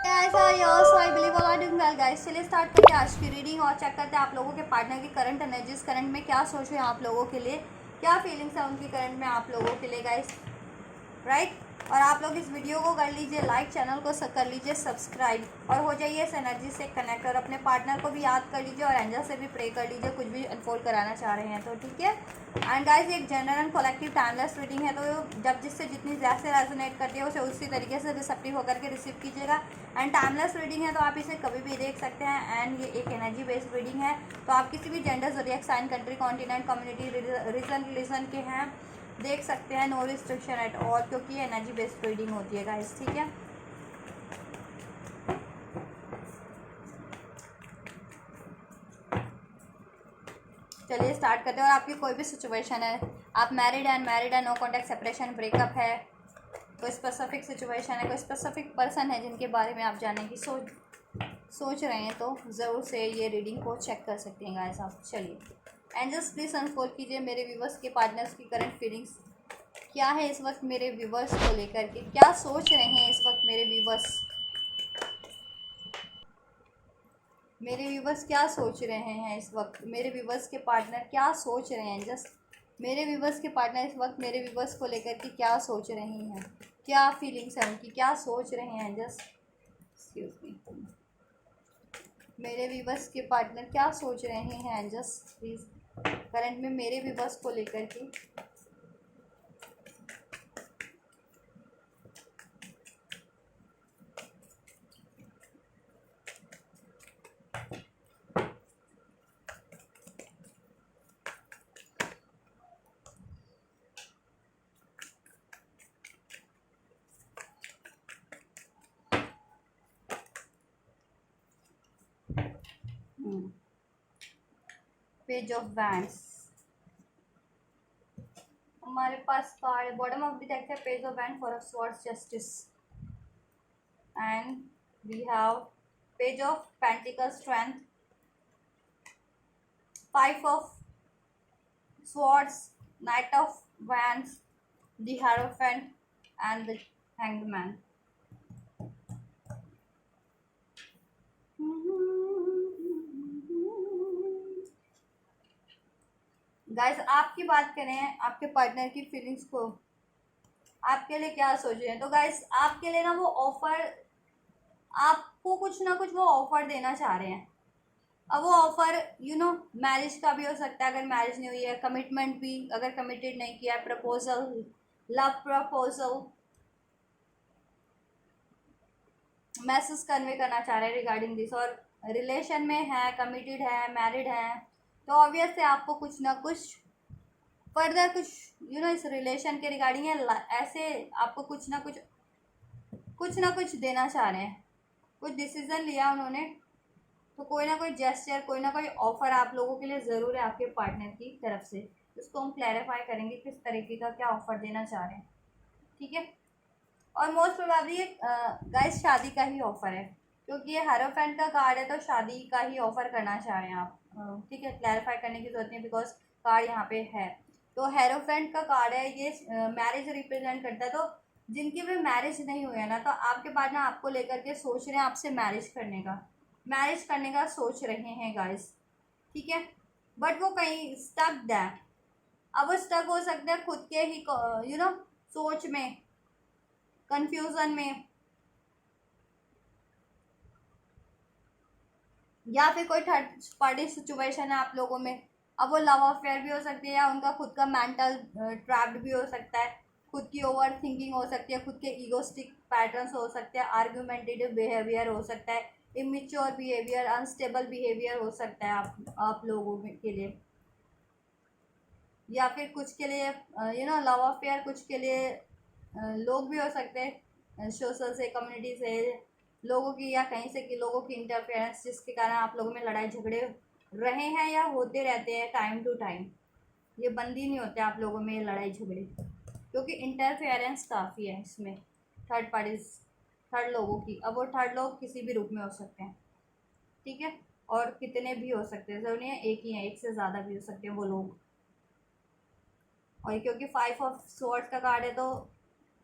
ऐसा yes I believe all are doing well guys. चलिए start करते हैं आज की रीडिंग और चेक करते हैं आप लोगों के पार्टनर की करंट एनर्जीज, करंट में क्या सोच रहे हैं आप लोगों के लिए, क्या फीलिंग्स है उनकी करंट में आप लोगों के लिए गाइस, राइट। और आप लोग इस वीडियो को कर लीजिए लाइक, चैनल को कर लीजिए सब्सक्राइब और हो जाइए इस एनर्जी से कनेक्ट, और अपने पार्टनर को भी याद कर लीजिए और एंजल से भी प्रे कर लीजिए कुछ भी अनफोल्ड कराना चाह रहे हैं तो, ठीक है। एंड गाइस एक general and collective timeless reading है, तो जब जिससे जितनी जैसे रेजोनेट करती है उसे उसी तरीके से रिसेप्टिव होकर के रिसीव कीजिएगा। एंड टाइमलेस रीडिंग है तो आप इसे कभी भी देख सकते हैं। एंड ये एक एनर्जी बेस्ड रीडिंग है, तो आप किसी भी gender, zodiac sign, country, continent, community, region, religion के हैं देख सकते हैं। नो रिस्ट्रिक्शन एट ऑल, क्योंकि ये एनर्जी बेस्ड रीडिंग होती है गाइस, ठीक है। चलिए स्टार्ट करते हैं। और आपकी कोई भी सिचुएशन है, आप मैरिड है, अनमैरिड है, नो कॉन्टैक्ट, सेपरेशन, ब्रेकअप है, कोई स्पेसिफिक सिचुएशन है, कोई स्पेसिफिक पर्सन है जिनके बारे में आप जानने की सोच रहे हैं, तो ज़रूर से ये रीडिंग को चेक कर सकते हैं गाइस आप। चलिए एंजल्स प्लीज अनफोल्ड कीजिए मेरे व्यूवर्स के पार्टनर्स की करंट फीलिंग्स क्या है इस वक्त मेरे व्यूवर्स को लेकर के, क्या सोच रहे हैं इस वक्त मेरे व्यूवर्स, मेरे व्यूवर्स क्या सोच रहे हैं इस वक्त, मेरे व्यूवर्स के पार्टनर क्या सोच रहे हैं, जस्ट मेरे व्यूवर्स के पार्टनर इस वक्त मेरे व्यूवर्स को लेकर के क्या सोच रहे हैं, क्या फीलिंग्स है उनकी, क्या सोच रहे हैं, जस्ट एक्सक्यूज मी, मेरे व्यूवर्स के पार्टनर क्या सोच रहे हैं, जस्ट प्लीज़ करंट में मेरे व्यूवर्स को लेकर के। पेज ऑफ वैंड्स हमारे पास card bottom of the deck है, page of wand, four of swords, justice, and we have page of pentacle, strength, five of swords, knight of wands, the hierophant and the hanged man. Guys आपकी बात करें, आपके partner की feelings को आपके लिए क्या सोच रहे हैं, तो गाइस आपके लिए ना वो ऑफर, आपको कुछ ना कुछ वो ऑफर देना चाह रहे हैं। अब वो ऑफर मैरिज का भी हो सकता है, अगर मैरिज नहीं हुई है, कमिटमेंट भी अगर कमिटेड नहीं किया है, proposal, love proposal, message convey करना चाह रहे हैं रिगार्डिंग दिस, और रिलेशन में है, कमिटेड है, मैरिड है, तो ऑब्वियस है आपको कुछ ना कुछ फर्दर कुछ इस रिलेशन के रिगार्डिंग है, ऐसे आपको कुछ ना कुछ देना चाह रहे हैं, कुछ डिसीजन लिया उन्होंने, तो कोई ना कोई जेस्चर, कोई ना कोई ऑफर आप लोगों के लिए ज़रूर है आपके पार्टनर की तरफ से। इसको हम क्लैरिफाई करेंगे किस तरीके का क्या ऑफर देना चाह रहे हैं, ठीक है। और मोस्ट प्रोबेबली ये गाइस शादी का ही ऑफर है, क्योंकि ये हेरोफेंट का कार्ड है, तो शादी का ही ऑफर करना चाह रहे हैं आप, ठीक है। क्लैरिफाई करने की जरूरत नहीं बिकॉज कार्ड यहाँ पे है, तो हेरोफेंट का कार्ड है, ये मैरिज रिप्रेजेंट करता है। तो जिनकी भी मैरिज नहीं हुई है ना, तो आपके पार्टनर आपको लेकर के सोच रहे हैं आपसे मैरिज करने का सोच रहे हैं गाइस, ठीक है। बट वो कहीं स्टक है, अब वो स्टक हो सकता है खुद के ही सोच में, कंफ्यूजन में, या फिर कोई थर्ड पार्टी सिचुएशन है आप लोगों में। अब वो लव अफेयर भी हो सकती है, या उनका खुद का मेंटल ट्रैप्ड भी हो सकता है, खुद की ओवर थिंकिंग हो सकती है, खुद के ईगोस्टिक पैटर्न्स हो सकते हैं, आर्ग्यूमेंटेटिव बिहेवियर हो सकता है, इमेच्योर बिहेवियर, अनस्टेबल बिहेवियर हो सकता है आप लोगों के लिए, या फिर कुछ के लिए लव अफेयर, कुछ के लिए लोग भी हो सकते हैं सोशल से, कम्युनिटी से लोगों की, या कहीं से कि लोगों की इंटरफेरेंस, जिसके कारण आप लोगों में लड़ाई झगड़े रहे हैं या होते रहते हैं टाइम टू टाइम, ये बंद ही नहीं होते आप लोगों में ये लड़ाई झगड़े, क्योंकि इंटरफेरेंस काफ़ी है इसमें, थर्ड पार्टीज, थर्ड लोगों की। अब वो थर्ड लोग किसी भी रूप में हो सकते हैं, ठीक है, और कितने भी हो सकते हैं, जरूरी नहीं है एक ही है, एक से ज़्यादा भी हो सकते हैं वो लोग। और क्योंकि फाइव ऑफ स्वॉर्ड्स का कार्ड है, तो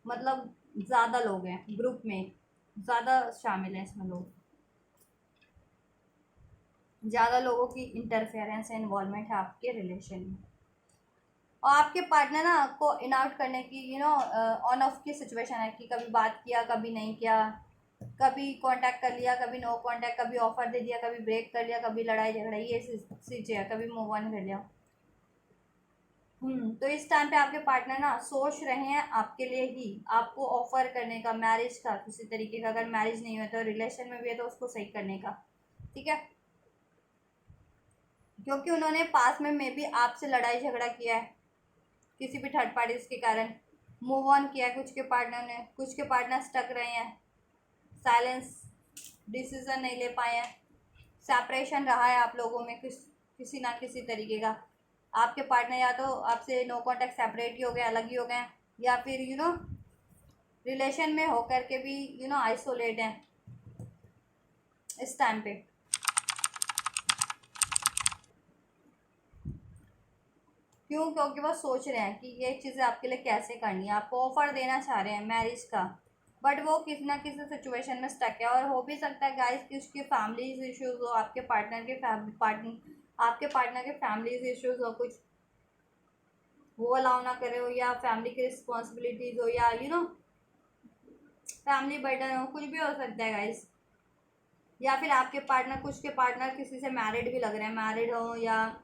मतलब ज़्यादा लोग हैं ग्रुप में, ज़्यादा शामिल हैं इसमें लोग, ज़्यादा लोगों की इंटरफेरेंस है, इन्वॉल्वमेंट है आपके रिलेशन में। और आपके पार्टनर ना आपको इन आउट करने की ऑन ऑफ की सिचुएशन है कि कभी बात किया कभी नहीं किया, कभी कांटेक्ट कर लिया कभी नो कांटेक्ट, कभी ऑफर दे दिया कभी ब्रेक कर लिया, कभी लड़ाई झगड़ा, ये चीज़ें है, कभी मूव ऑन कर लिया। तो इस टाइम पे आपके पार्टनर ना सोच रहे हैं आपके लिए ही आपको ऑफर करने का, मैरिज का किसी तरीके का, अगर मैरिज नहीं हुआ तो रिलेशन में भी है तो उसको सही करने का। ठीक है, क्योंकि उन्होंने पास में भी आपसे लड़ाई झगड़ा किया है किसी भी थर्ड पार्टीज के कारण, मूव ऑन किया कुछ के पार्टनर ने, कुछ के पार्टनर स्टक रहे हैं, साइलेंस डिसीजन नहीं ले पाए हैं, सेपरेशन रहा है आप लोगों में किसी ना किसी तरीके का। आपके पार्टनर या तो आपसे नो कांटेक्ट सेपरेट ही हो गए, अलग ही हो गए, या फिर रिलेशन में होकर के भी आइसोलेट हैं इस टाइम पे। क्यों? क्योंकि वो सोच रहे हैं कि ये चीज़ें आपके लिए कैसे करनी है, आपको ऑफर देना चाह रहे हैं मैरिज का, बट वो किसी ना किसी सिचुएशन में स्टक है। और हो भी सकता है गाइस कि उसके फैमिलीज इश्यूज हो, आपके पार्टनर के फैमिलीज इश्यूज हो, कुछ वो अलाउ ना करे हो, या फैमिली की रिस्पॉन्सिबिलिटीज हो, या फैमिली बर्डन हो, कुछ भी हो सकता है गाइस। या फिर आपके पार्टनर, कुछ के पार्टनर किसी से मैरिड भी लग रहे हैं, मैरिड हो या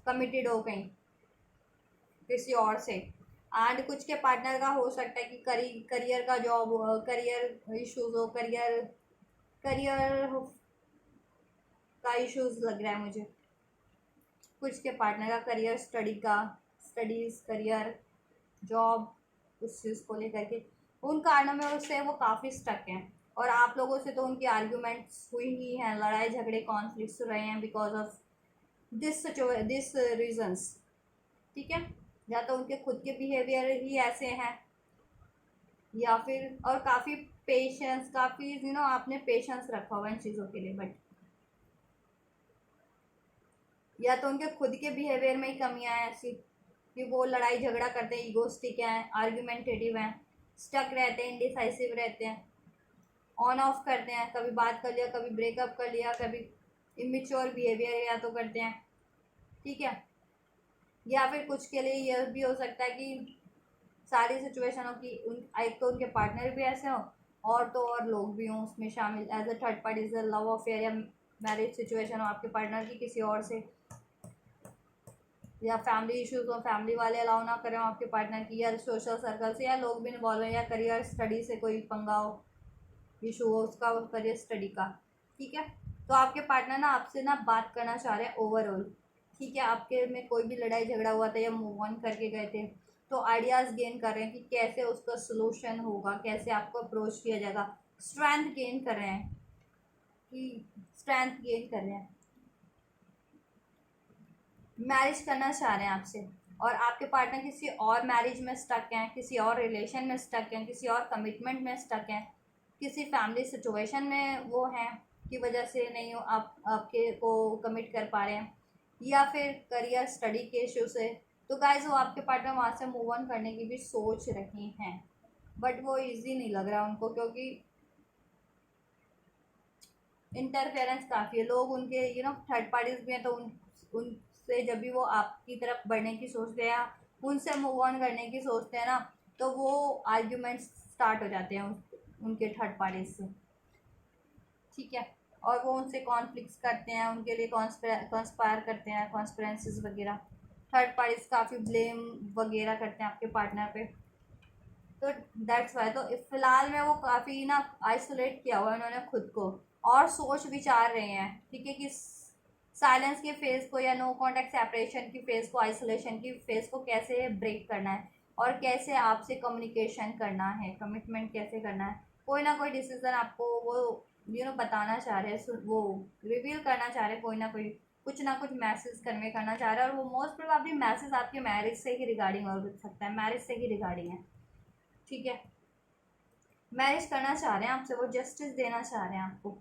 कमिटेड हो कहीं किसी और से। एंड कुछ के पार्टनर का हो सकता है कि करियर का जॉब हो, करियर इश्यूज हो, करियर का इश्यूज लग रहा है मुझे। कुछ के पार्टनर का करियर, स्टडीज़, करियर, जॉब, उस चीज़ को लेकर के उन कारणों में उससे वो काफ़ी स्टक हैं। और आप लोगों से तो उनकी आर्ग्यूमेंट्स हुई ही हैं, लड़ाई झगड़े कॉन्फ्लिक्ट्स रहे हैं बिकॉज ऑफ दिस रीजंस। ठीक है, या तो उनके खुद के बिहेवियर ही ऐसे हैं, या फिर और काफ़ी पेशेंस, काफ़ी आपने पेशेंस रखा हुआ इन चीज़ों के लिए, बट या तो उनके खुद के बिहेवियर में ही कमियां हैं ऐसी कि वो लड़ाई झगड़ा करते हैं, ईगोस्टिक हैं, आर्ग्यूमेंटेटिव हैं, स्टक रहते हैं, इंडिसाइसिव रहते हैं, ऑन ऑफ करते हैं, कभी बात कर लिया कभी ब्रेकअप कर लिया, कभी इमेच्योर बिहेवियर या तो करते हैं। ठीक है, या फिर कुछ के लिए यह भी हो सकता है कि सारी सिचुएशनों की एक तो उनके पार्टनर भी ऐसे हों, और तो और लोग भी हों उसमें शामिल, as a third party, love affair या मैरिज सिचुएशन हो आपके पार्टनर की किसी और से, या फैमिली इश्यूज हो, फैमिली वाले अलाउ ना करें आपके पार्टनर की, या सोशल सर्कल से या लोग भी इन्वॉल्व हैं, या करियर स्टडी से कोई पंगा हो, इशू हो उसका, करियर स्टडी का। ठीक है, तो आपके पार्टनर ना आपसे ना बात करना चाह रहे हैं ओवरऑल। ठीक है, आपके में कोई भी लड़ाई झगड़ा हुआ था या मूव ऑन करके गए थे, तो आइडियाज़ गेन कर रहे हैं कि कैसे उसका सोल्यूशन होगा, कैसे आपको अप्रोच किया जाएगा, स्ट्रेंथ गेन कर रहे हैं मैरिज करना चाह रहे हैं आपसे। और आपके पार्टनर किसी और मैरिज में स्टक हैं, किसी और रिलेशन में स्टक हैं, किसी और कमिटमेंट में स्टक हैं, किसी फैमिली सिचुएशन में वो हैं की वजह से नहीं हो आपके को कमिट कर पा रहे हैं, या फिर करियर स्टडी के इशू से। तो गाइज वो आपके पार्टनर वहाँ से मूव ऑन करने की भी सोच रहे हैं, बट वो इजी नहीं लग रहा उनको, क्योंकि इंटरफेरेंस काफ़ी है, लोग उनके थर्ड पार्टीज भी हैं, तो उनसे जब भी वो आपकी तरफ बढ़ने की सोचते हैं, उनसे मूव ऑन करने की सोचते हैं ना, तो वो आर्ग्यूमेंट्स स्टार्ट हो जाते हैं उनके थर्ड पार्टीज से। ठीक है, और वो उनसे कॉन्फ्लिक्ट्स करते हैं, उनके लिए कॉन्स्पायर करते हैं, कॉन्स्परेंसीज वगैरह, थर्ड पार्टीज काफ़ी ब्लेम वगैरह करते हैं आपके पार्टनर पे। तो दैट्स वाई, तो फिलहाल में वो काफ़ी ना आइसोलेट किया हुआ है उन्होंने खुद को, और सोच विचार रहे हैं। ठीक है, कि साइलेंस के फेज को या नो कांटेक्ट सेपरेशन की फेज को, आइसोलेशन की फेज को कैसे ब्रेक करना है, और कैसे आपसे कम्युनिकेशन करना है, कमिटमेंट कैसे करना है, कोई ना कोई डिसीजन आपको वो बताना चाह रहे हैं, वो रिवील करना चाह रहे हैं, कोई ना कुछ मैसेज कन्वे करना चाह रहा है। और वो मोस्ट प्रोबेबली मैसेज आपके मैरिज से ही रिगार्डिंग हो सकता है, मैरिज से ही रिगार्डिंग है। ठीक है, मैरिज करना चाह रहे हैं आपसे, वो जस्टिस देना चाह रहे हैं आपको।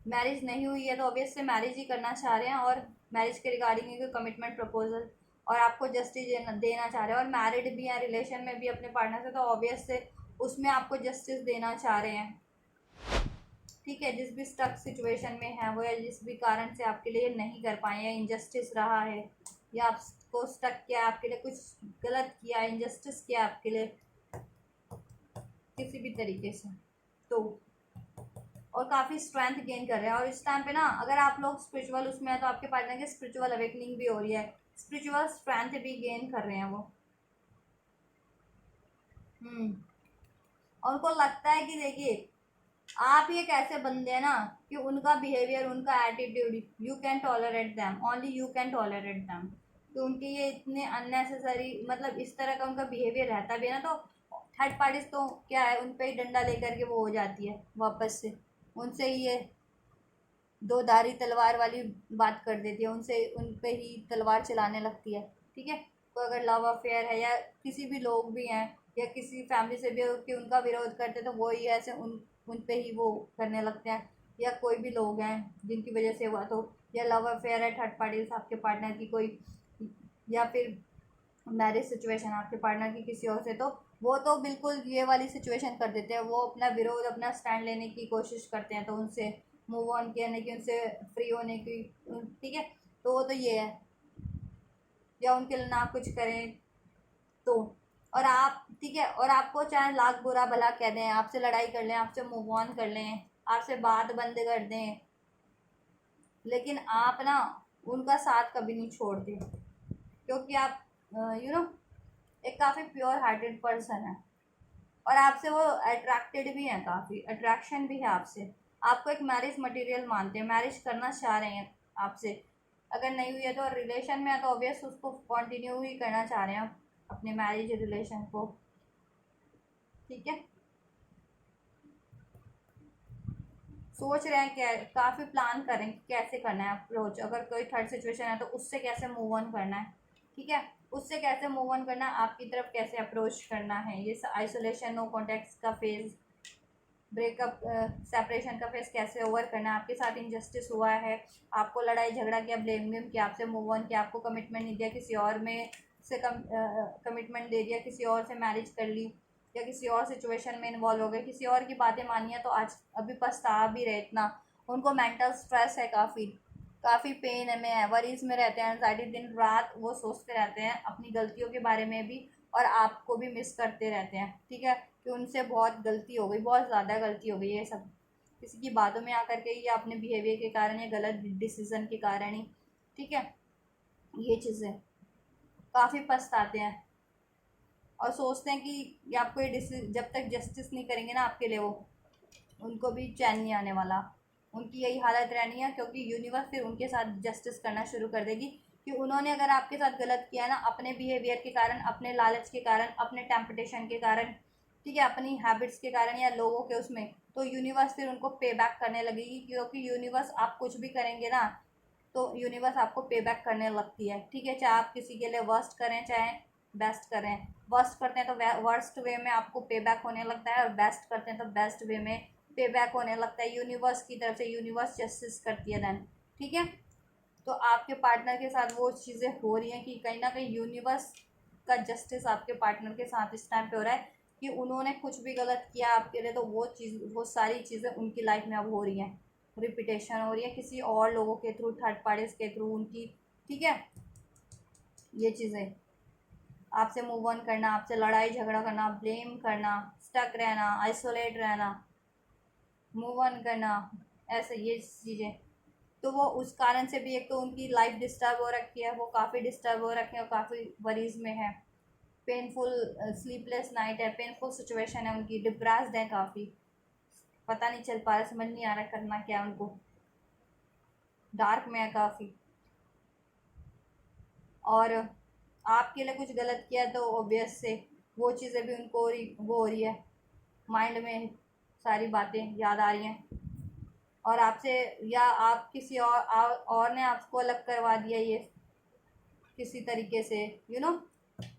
मैरिज नहीं हुई है तो ऑब्वियस से मैरिज ही करना चाह रहे हैं, और मैरिज के रिगार्डिंग कोई कमिटमेंट प्रपोजल, और आपको जस्टिस देना चाह रहे हैं, और मैरिड भी हैं, रिलेशन में भी अपने पार्टनर से, तो ऑब्वियस से उसमें आपको जस्टिस देना चाह रहे हैं। ठीक है, जिस भी स्टक सिचुएशन में है वो, या जिस भी कारण से आपके लिए नहीं कर पाए, या इंजस्टिस रहा है, या आपको स्टक किया, आपके लिए कुछ गलत किया, इंजस्टिस किया आपके लिए किसी भी तरीके से, तो और काफ़ी स्ट्रेंथ गेन कर रहे हैं। और इस टाइम पे ना अगर आप लोग स्पिरिचुअल उसमें है तो आपके पार्टनर की स्पिरिचुअल अवेकनिंग भी हो रही है, स्पिरिचुअल स्ट्रेंथ भी गेन कर रहे हैं वो। और उनको लगता है कि देखिए आप ही एक ऐसे बंदे हैं ना कि उनका बिहेवियर, उनका attitude, you can tolerate them, only you can tolerate them. तो उनके ये इतने अननेसेसरी, मतलब इस तरह का उनका बिहेवियर रहता भी है ना, तो थर्ड पार्टीज तो क्या है, उन पर ही डंडा लेकर के वो हो जाती है वापस से, उनसे ही ये दो धारी तलवार वाली बात कर देती है, उनसे उन पे ही तलवार चलाने लगती है। ठीक है, तो अगर लव अफेयर है या किसी भी लोग भी हैं या किसी फैमिली से भी कि उनका विरोध करते तो वो ही ऐसे उन पे ही वो करने लगते हैं। या कोई भी लोग हैं जिनकी वजह से हुआ, तो या लव अफेयर है थर्ड पार्टी आपके पार्टनर की कोई, या फिर मैरिज सिचुएशन आपके पार्टनर की किसी और से, तो वो तो बिल्कुल ये वाली सिचुएशन कर देते हैं, वो अपना विरोध, अपना स्टैंड लेने की कोशिश करते हैं, तो उनसे मूव ऑन करने की, उनसे फ्री होने की। ठीक है, तो वो तो ये है, या उनके लिए ना कुछ करें तो, और आप ठीक है, और आपको चाहे लाख बुरा भला कह दें, आपसे लड़ाई कर लें, आपसे मूव ऑन कर लें, आपसे बात बंद कर दें, लेकिन आप ना उनका साथ कभी नहीं छोड़ते, क्योंकि आप एक काफ़ी प्योर हार्टेड पर्सन है, और आपसे वो अट्रैक्टेड भी हैं, काफ़ी अट्रैक्शन भी है आपसे, आपको एक मैरिज मटेरियल मानते हैं, मैरिज करना चाह रहे हैं आपसे। अगर नहीं हुई है तो रिलेशन में है तो ऑब्वियस उसको कंटिन्यू ही करना चाह रहे हैं आप अपने मैरिज रिलेशन को। ठीक है, सोच रहे हैं क्या, काफ़ी प्लान करें कि कैसे करना है अप्रोच, अगर कोई थर्ड सिचुएशन है तो उससे कैसे मूव ऑन करना है। ठीक है, उससे कैसे मूव ऑन करना है, आपकी तरफ कैसे अप्रोच करना है, ये आइसोलेशन, नो कॉन्टेक्ट का फेज, ब्रेकअप, सेपरेशन का फेस कैसे ओवर करना है, आपके साथ इंजस्टिस हुआ है, आपको लड़ाई झगड़ा किया, ब्लेम गेम किया, आपसे मूव ऑन किया, आपको कमिटमेंट नहीं दिया, किसी और में से कमिटमेंट दे दिया, किसी और से मैरिज कर ली, या किसी और सिचुएशन में इन्वॉल्व हो गए, किसी और की बातें मानी है, तो आज अभी पछता भी रहे इतना, उनको मेंटल स्ट्रेस है, काफ़ी काफ़ी पेन में है, वरीज में रहते हैं, एंजाइटी, दिन रात वो सोचते रहते हैं अपनी गलतियों के बारे में भी, और आपको भी मिस करते रहते हैं। ठीक है, कि उनसे बहुत गलती हो गई, बहुत ज़्यादा गलती हो गई, ये सब किसी की बातों में आकर के, या अपने बिहेवियर के कारण, या गलत डिसीज़न के कारण ही। ठीक है, ये चीज़ें काफ़ी पछताते हैं, और सोचते हैं कि ये आपको ये जब तक जस्टिस नहीं करेंगे ना आपके लिए, वो उनको भी चैन नहीं आने वाला, उनकी यही हालत रहनी है, क्योंकि यूनिवर्स फिर उनके साथ जस्टिस करना शुरू कर देगी कि उन्होंने अगर आपके साथ गलत किया ना, अपने बिहेवियर के कारण, अपने लालच के कारण, अपने टेम्पटेशन के कारण, ठीक है, अपनी हैबिट्स के कारण, या लोगों के उसमें, तो यूनिवर्स फिर उनको पे बैक करने लगेगी, क्योंकि यूनिवर्स आप कुछ भी करेंगे ना तो यूनिवर्स आपको पे बैक करने लगती है। ठीक है, चाहे आप किसी के लिए वर्स्ट करें चाहे बेस्ट करें, वर्स्ट करते हैं तो वर्स्ट वे में आपको पे बैक होने लगता है, और बेस्ट करते हैं तो बेस्ट वे में पे बैक होने लगता है, यूनिवर्स की तरफ से, यूनिवर्स जस्टिस करती है देन। ठीक है, तो आपके पार्टनर के साथ वो चीज़ें हो रही हैं कि कहीं ना कहीं यूनिवर्स का जस्टिस आपके पार्टनर के साथ इस टाइम पे हो रहा है, कि उन्होंने कुछ भी गलत किया आपके लिए, तो वो चीज़, वो सारी चीज़ें उनकी लाइफ में अब हो रही हैं, रिपीटेशन हो रही है किसी और लोगों के थ्रू, थर्ड पार्टीज के थ्रू उनकी। ठीक है, ये चीज़ें, आपसे मूव ऑन करना, आपसे लड़ाई झगड़ा करना, ब्लेम करना, स्टक रहना, आइसोलेट रहना, मूव ऑन करना, ऐसे ये चीज़ें, तो वो उस कारण से भी, एक तो उनकी लाइफ डिस्टर्ब हो रखी है, वो काफ़ी डिस्टर्ब हो रखे हैं और काफ़ी वरीज में है, पेनफुल स्लीपलेस नाइट है, पेनफुल सिचुएशन है उनकी, डिप्रेस्ड है काफ़ी, पता नहीं चल पा रहा, समझ नहीं आ रहा करना क्या उनको, डार्क में है काफ़ी, और आपके लिए कुछ गलत किया तो ऑब्वियस से वो चीज़ें भी उनको वो हो रही है, माइंड में सारी बातें याद आ रही हैं, और आपसे, या आप किसी और ने आपको अलग करवा दिया ये किसी तरीके से,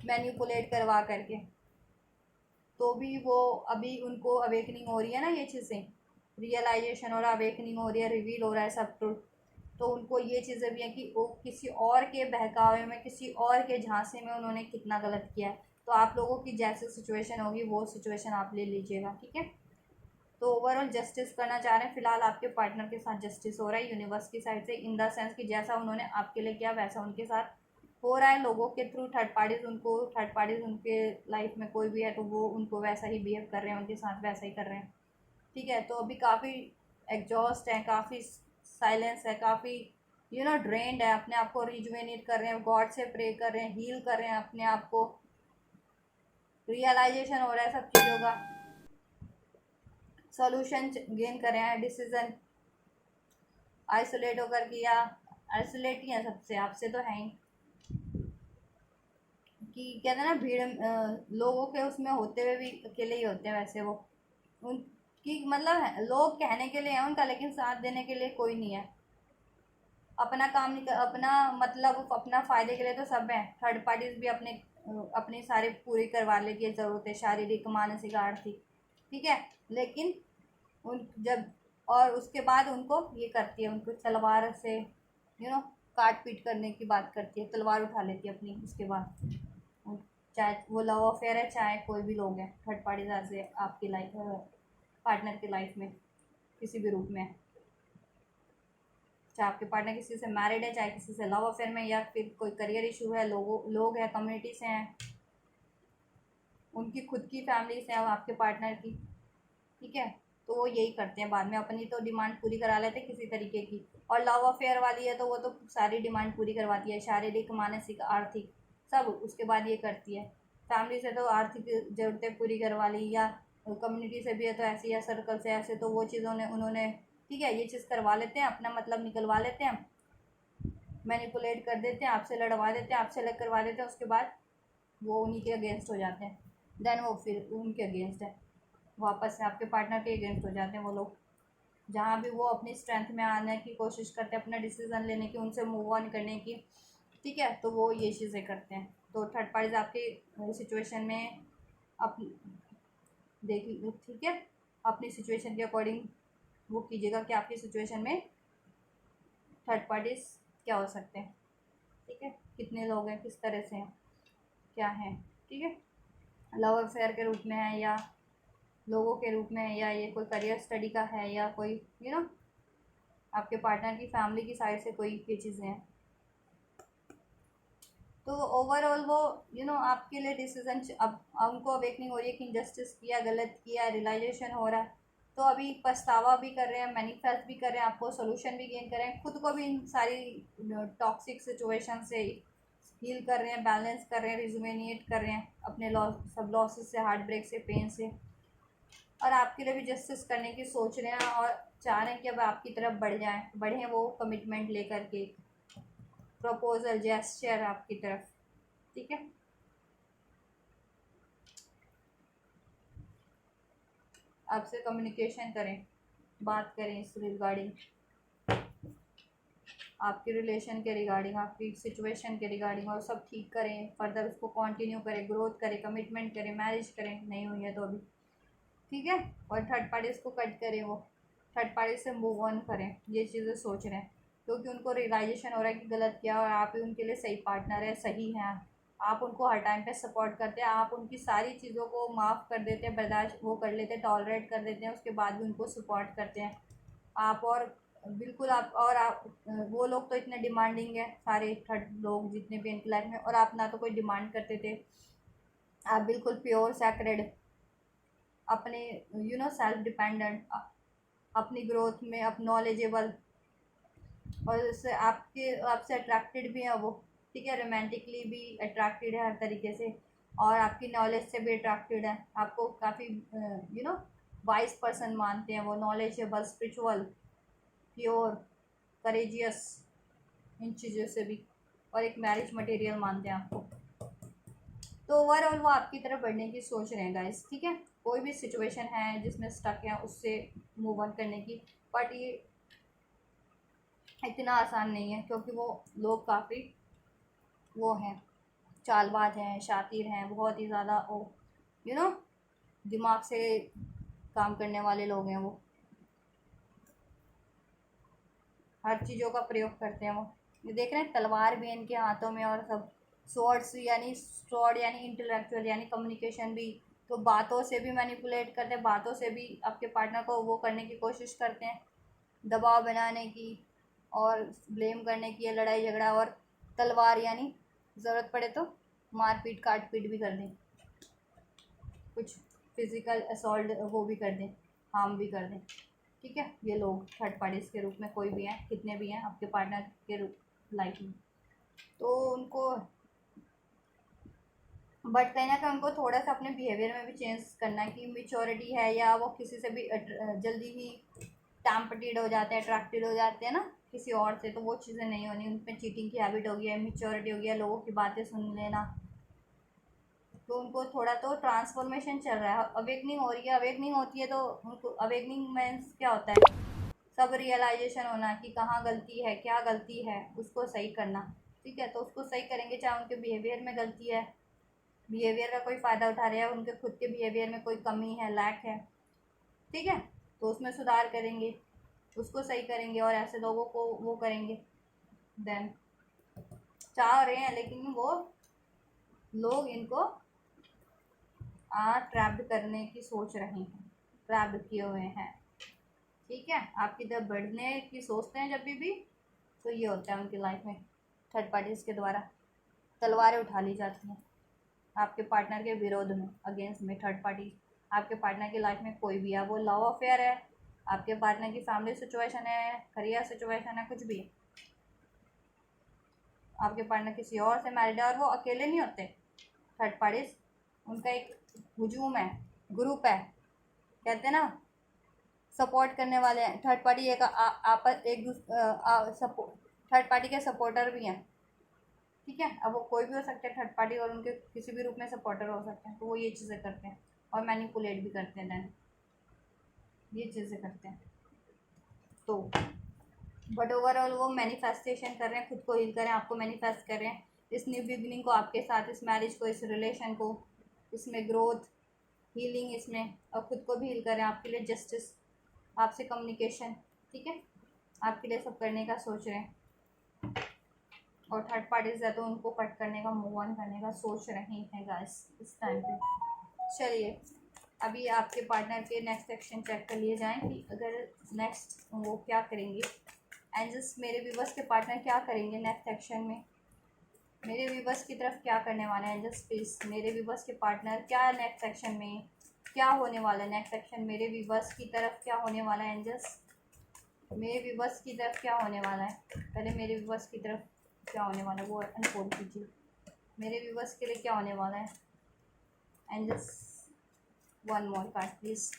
मैन्युपुलेट करवा करके, तो भी वो अभी उनको अवेकनिंग हो रही है ना, ये चीज़ें रियलाइजेशन और अवेकनिंग हो रही है, रिवील हो रहा है सब ट्रुथ, तो उनको ये चीज़ें भी हैं कि वो किसी और के बहकावे में, किसी और के झांसे में उन्होंने कितना गलत किया है, तो आप लोगों की जैसी सिचुएशन होगी वो सिचुएशन आप ले लीजिएगा, ठीक है। तो ओवरऑल जस्टिस करना चाह रहे हैं, फिलहाल आपके पार्टनर के साथ जस्टिस हो रहा है यूनिवर्स की साइड से, इन द सेंस कि जैसा उन्होंने आपके लिए किया वैसा उनके साथ हो रहा है लोगों के थ्रू। थर्ड पार्टीज उनके लाइफ में कोई भी है तो वो उनको वैसा ही बिहेव कर रहे हैं, उनके साथ वैसा ही कर रहे हैं, ठीक है। तो अभी काफ़ी एग्जॉस्ट है, काफ़ी साइलेंस है, काफ़ी ड्रेन्ड है, अपने आप को रिजुवेनेट कर रहे हैं, गॉड से प्रे कर रहे हैं, हील कर रहे हैं अपने आप को, रियलाइजेशन हो रहा है सब चीज़ों का, सॉल्यूशन गेन कर रहे हैं, डिसीजन आइसोलेट होकर किया, आइसोलेट ही है सबसे, आपसे तो है ही, कि कहते हैं ना भीड़ लोगों के उसमें होते हुए भी अकेले ही होते हैं वैसे वो, उनकी मतलब लोग कहने के लिए हैं उनका, लेकिन साथ देने के लिए कोई नहीं है। अपना काम अपना मतलब अपना फ़ायदे के लिए तो सब है, थर्ड पार्टीज भी अपनी सारी पूरी करवा लेगी ज़रूरतें, शारीरिक मानसिक आर्थिक, ठीक है। लेकिन उन जब और उसके बाद उनको ये करती है, उनको तलवार से काट पीट करने की बात करती है, तलवार उठा लेती है अपनी उसके बाद, चाहे वो लव अफेयर है चाहे कोई भी लोग हैं, थर्ड पार्टी से आपकी लाइफ पार्टनर की लाइफ में किसी भी रूप में, चाहे आपके पार्टनर किसी से मैरिड है, चाहे किसी से लव अफेयर में, या फिर कोई करियर इशू है, लोग हैं, कम्युनिटी से हैं, उनकी खुद की फैमिली से है आपके पार्टनर की, ठीक है। तो वो यही करते हैं, बाद में अपनी तो डिमांड पूरी करा लेते हैं किसी तरीके की, और लव अफेयर वाली है तो वो तो सारी डिमांड पूरी करवाती है, शारीरिक मानसिक आर्थिक सब, उसके बाद ये करती है। फैमिली से तो आर्थिक ज़रूरतें पूरी करवा ली, या कम्युनिटी से भी है तो ऐसे, या सर्कल से ऐसे, तो वो चीज़ों ने उन्होंने, ठीक है, ये चीज़ करवा लेते हैं, अपना मतलब निकलवा लेते हैं, मैनिपुलेट कर देते हैं, आपसे लड़वा देते हैं, आपसे अलग करवा देते हैं, उसके बाद वो उन्हीं के अगेंस्ट हो जाते हैं, देन वो फिर उनके अगेंस्ट है, वापस से आपके पार्टनर के अगेंस्ट हो जाते हैं वो लोग। जहाँ भी वो अपनी स्ट्रेंथ में आने की कोशिश करते हैं, अपना डिसीज़न लेने की, उनसे मूव ऑन करने की, ठीक है, तो वो ये चीज़ें करते हैं। तो थर्ड पार्टीज आपकी सिचुएशन में अप देख, ठीक है, अपनी सिचुएशन के अकॉर्डिंग वो कीजिएगा कि आपकी सिचुएशन में थर्ड पार्टीज क्या हो सकते हैं, ठीक है, कितने लोग हैं, किस तरह से हैं, क्या हैं, ठीक है, लव अफेयर के रूप में है या लोगों के रूप में है, या ये कोई करियर स्टडी का है, या कोई आपके पार्टनर की फैमिली की साइड से कोई ये चीज़ें हैं। तो ओवरऑल वो आपके लिए डिसीजन, अब उनको अवेकनिंग हो रही है कि इंजस्टिस किया, गलत किया, रियलाइजेशन हो रहा है, तो अभी पछतावा भी कर रहे हैं, मैनिफेस्ट भी कर रहे हैं, आपको सोल्यूशन भी गेन कर रहे हैं, खुद को भी इन सारी टॉक्सिक सिचुएशन से हील कर रहे हैं, बैलेंस कर रहे हैं, रिजुवेनिएट कर रहे हैं अपने सब लॉसेस से, हार्ट ब्रेक से, पेन से, और आपके लिए भी जस्टिस करने की सोच रहे हैं, और चाह रहे हैं कि अब आपकी तरफ बढ़ें वो कमिटमेंट लेकर के, प्रपोजल जेस्चर आपकी तरफ, ठीक है। आपसे कम्युनिकेशन करें, बात करें इस रिगार्डिंग, आपके रिलेशन के रिगार्डिंग, आपकी सिचुएशन के रिगार्डिंग, और सब ठीक करें, फर्दर उसको कंटिन्यू करें, ग्रोथ करें, कमिटमेंट करें, मैरिज करें, नहीं हुई है तो अभी, ठीक है। और थर्ड पार्टीज को कट करें, वो थर्ड पार्टी से मूव ऑन करें, ये चीज़ें सोच रहे हैं, क्योंकि उनको रियलाइजेशन हो रहा है कि गलत किया, और आप ही उनके लिए सही पार्टनर है, सही हैं, आप उनको हर टाइम पे सपोर्ट करते हैं, आप उनकी सारी चीज़ों को माफ़ कर देते हैं, बर्दाश्त वो कर लेते हैं, टॉलरेट कर देते हैं, उसके बाद भी उनको सपोर्ट करते हैं आप, और बिल्कुल आप वो लोग तो इतने डिमांडिंग है, सारे थर्ड लोग जितने भी इनकी लाइफ में, और आप ना तो कोई डिमांड करते थे, आप बिल्कुल प्योर सैक्रेड, अपने सेल्फ डिपेंडेंट, अपनी ग्रोथ में आप नॉलेजेबल, और उससे आपसे अट्रैक्टेड भी है वो, ठीक है, रोमांटिकली भी अट्रैक्टेड है हर तरीके से, और आपकी नॉलेज से भी अट्रैक्टेड है, आपको काफ़ी वाइज पर्सन मानते हैं वो, नॉलेजेबल, स्पिरिचुअल, प्योर, करेजियस, इन चीज़ों से भी, और एक मैरिज मटेरियल मानते हैं आपको। तो ओवरऑल वो आपकी तरफ बढ़ने की सोच रहे हैं गाइस, ठीक है। कोई भी सिचुएशन है जिसमें स्टक है उससे मूव ऑन करने की, बट ये इतना आसान नहीं है, क्योंकि वो लोग काफ़ी वो हैं, चालबाज हैं, शातिर हैं, बहुत ही ज़्यादा वो यू नो दिमाग से काम करने वाले लोग हैं वो, हर चीज़ों का प्रयोग करते हैं वो, ये देख रहे हैं तलवार भी है इनके हाथों में और सब, स्वॉर्ड यानी इंटेलेक्चुअल यानी कम्युनिकेशन भी, तो बातों से भी मैनिपुलेट करते हैं, बातों से भी आपके पार्टनर को वो करने की कोशिश करते हैं, दबाव बनाने की और ब्लेम करने की, लड़ाई झगड़ा, और तलवार यानी ज़रूरत पड़े तो मारपीट काट पीट भी कर दें, कुछ फिज़िकल असॉल्ट वो भी कर दें, हार्म भी कर दें। ठीक है, ये लोग थर्ड पार्टीज़ के रूप में कोई भी हैं, कितने भी हैं आपके पार्टनर के रूप लाइफ में, तो उनको बट कहीं ना कहीं उनको थोड़ा सा अपने बिहेवियर में भी चेंज करना है कि मिच्योरिटी है, या वो किसी से भी जल्दी ही टैम्पटेड हो जाते हैं, अट्रैक्टेड हो जाते हैं ना किसी और से, तो वो चीज़ें नहीं होनी, उन पर चीटिंग की हैबिट हो गई है, मिच्योरिटी हो गया, लोगों की बातें सुन लेना, तो उनको थोड़ा तो ट्रांसफॉर्मेशन चल रहा है, अवेकनिंग हो रही है। अवेकनिंग होती है तो उनको, अवेकनिंग मीन्स क्या होता है, सब रियलाइजेशन होना कि कहाँ गलती है, क्या गलती है, उसको सही करना। ठीक है, तो उसको सही करेंगे, चाहे उनके बिहेवियर में गलती है, बिहेवियर का कोई फ़ायदा उठा रहे हैं, उनके खुद के बिहेवियर में कोई कमी है, लैक है, ठीक है, तो उसमें सुधार करेंगे, उसको सही करेंगे और ऐसे लोगों को वो करेंगे। देन चाह रहे हैं लेकिन वो लोग इनको ट्रैप्ड करने की सोच रहे हैं, ट्रैप्ड किए हुए हैं। ठीक है, आपकी तरफ बढ़ने की सोचते हैं जब भी, तो ये होता है उनकी लाइफ में, थर्ड पार्टीज़ के द्वारा तलवारें उठा ली जाती हैं आपके पार्टनर के विरोध में, अगेंस्ट में। थर्ड पार्टी आपके पार्टनर की लाइफ में कोई भी है, वो लव अफेयर है, आपके पार्टनर की फैमिली सिचुएशन है, करियर सिचुएशन है, कुछ भी है, आपके पार्टनर किसी और से मैरिड है, और वो अकेले नहीं होते थर्ड पार्टीज, उनका एक हुजूम है, ग्रुप है, कहते हैं ना सपोर्ट करने वाले हैं थर्ड पार्टी, एक आपस एक थर्ड पार्टी के सपोर्टर भी हैं। ठीक है, अब वो कोई भी हो सकते हैं थर्ड पार्टी, और उनके किसी भी रूप में सपोर्टर हो सकते हैं, तो वो ये चीज़ें करते हैं और मैनिपुलेट भी करते हैं, देन ये चीज़ें करते हैं। तो बट ओवरऑल वो मैनिफेस्टेशन कर रहे हैं, खुद को हील कर रहे हैं, आपको मैनिफेस्ट कर रहे हैं, इस न्यू बिगनिंग को आपके साथ, इस मैरिज को, इस रिलेशन को, इसमें ग्रोथ, हीलिंग इसमें, और खुद को भी हील कर रहे हैं, आपके लिए जस्टिस, आपसे कम्युनिकेशन। ठीक है, आपके लिए सब करने का सोच रहे हैं, और थर्ड पार्टीज है तो उनको कट करने का, मूव ऑन करने का सोच रहे हैं गाइस इस टाइम पे। चलिए अभी आपके पार्टनर के नेक्स्ट एक्शन चेक कर लिए जाएं कि अगर नेक्स्ट वो क्या करेंगे, एंड जस्ट मेरे व्यूवर्स के पार्टनर क्या करेंगे नेक्स्ट एक्शन में, मेरे व्यूवर्स की तरफ क्या करने वाले हैं, जस्ट प्लीज़ मेरे व्यूवर्स के पार्टनर क्या नेक्स्ट एक्शन में क्या होने वाला है, नेक्स्ट एक्शन मेरे व्यूवर्स की तरफ क्या होने वाला है, जस्ट मेरे व्यूवर्स की तरफ क्या होने वाला है, पहले मेरे व्यूवर्स की तरफ क्या होने वाला है वो अनफोल्ड कीजिए, मेरे व्यूवर्स के लिए क्या होने वाला है, and just one more card please,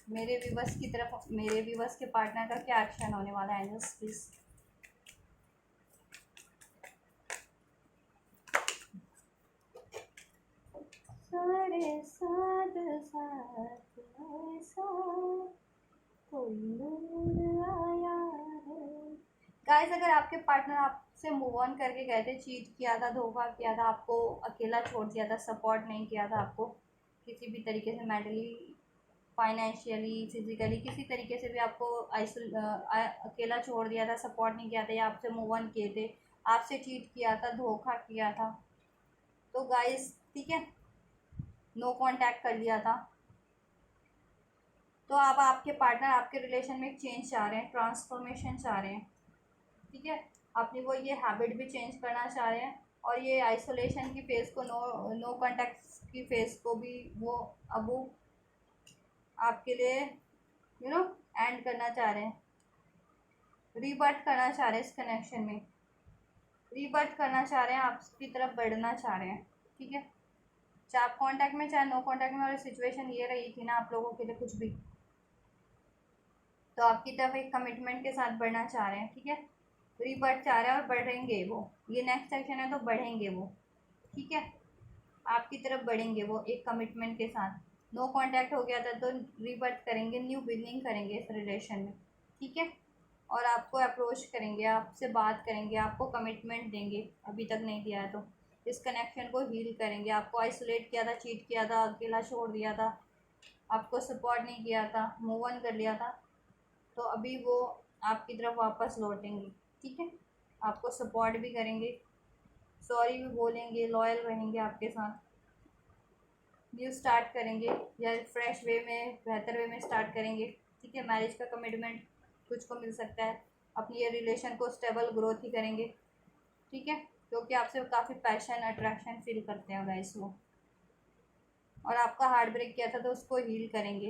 मेरे व्यूवर्स की तरफ, मेरे व्यूवर्स के पार्टनर का क्या एक्शन होने वाला है, एंजल्स प्लीज़। सारे साथ साथ ऐसा कोई नूर आया है। गाइस अगर आपके पार्टनर आपसे मूव ऑन करके गए थे, चीट किया था, धोखा किया था, आपको अकेला छोड़ दिया था, सपोर्ट नहीं किया था आपको किसी भी तरीके से, मेंटली, फाइनेंशियली, फिजिकली, किसी तरीके से भी आपको अकेला छोड़ दिया था, सपोर्ट नहीं किया था, या आपसे मूव ऑन किए थे, आपसे चीट किया था, धोखा किया था, तो गाइस ठीक है, नो कांटेक्ट कर लिया था, तो अब आपके पार्टनर आपके रिलेशन में एक चेंज चाह रहे हैं, ट्रांसफॉर्मेशन चाह रहे हैं। ठीक है, अपनी वो ये हैबिट भी चेंज करना चाह रहे हैं, और ये आइसोलेशन की फेज़ को, नो कांटेक्ट की फेज़ को भी वो अब वो आपके लिए एंड करना चाह रहे हैं, रीबर्थ करना चाह रहे हैं, इस कनेक्शन में रीबर्थ करना चाह रहे हैं, आपकी तरफ बढ़ना चाह रहे हैं। ठीक है, चाहे आप कांटेक्ट में चाहे नो कांटेक्ट में, और सिचुएशन ये रही थी ना आप लोगों के लिए कुछ भी, तो आपकी तरफ एक कमिटमेंट के साथ बढ़ना चाह रहे हैं। ठीक है, रीबर्थ चाह रहे हैं और बढ़ेंगे वो, ये नेक्स्ट सेक्शन है तो बढ़ेंगे वो। ठीक है, आपकी तरफ बढ़ेंगे वो एक कमिटमेंट के साथ, नो कांटेक्ट हो गया था तो रीबर्थ करेंगे, न्यू बिगनिंग करेंगे इस रिलेशन में। ठीक है, और आपको अप्रोच करेंगे, आपसे बात करेंगे, आपको कमिटमेंट देंगे, अभी तक नहीं दिया है तो इस कनेक्शन को हील करेंगे, आपको आइसोलेट किया था, चीट किया था, अकेला छोड़ दिया था, आपको सपोर्ट नहीं किया था, मूव ऑन कर लिया था, तो अभी वो आपकी तरफ वापस लौटेंगे। ठीक है, आपको सपोर्ट भी करेंगे, सॉरी भी बोलेंगे, लॉयल रहेंगे आपके साथ, न्यू स्टार्ट करेंगे या फ्रेश वे में, बेहतर वे में स्टार्ट करेंगे। ठीक है, मैरिज का कमिटमेंट कुछ को मिल सकता है, अपनी ये रिलेशन को स्टेबल ग्रोथ ही करेंगे। ठीक है, क्योंकि आपसे काफ़ी पैशन अट्रैक्शन फील करते हैं गाइस वो, और आपका हार्ट ब्रेक किया था तो उसको हील करेंगे,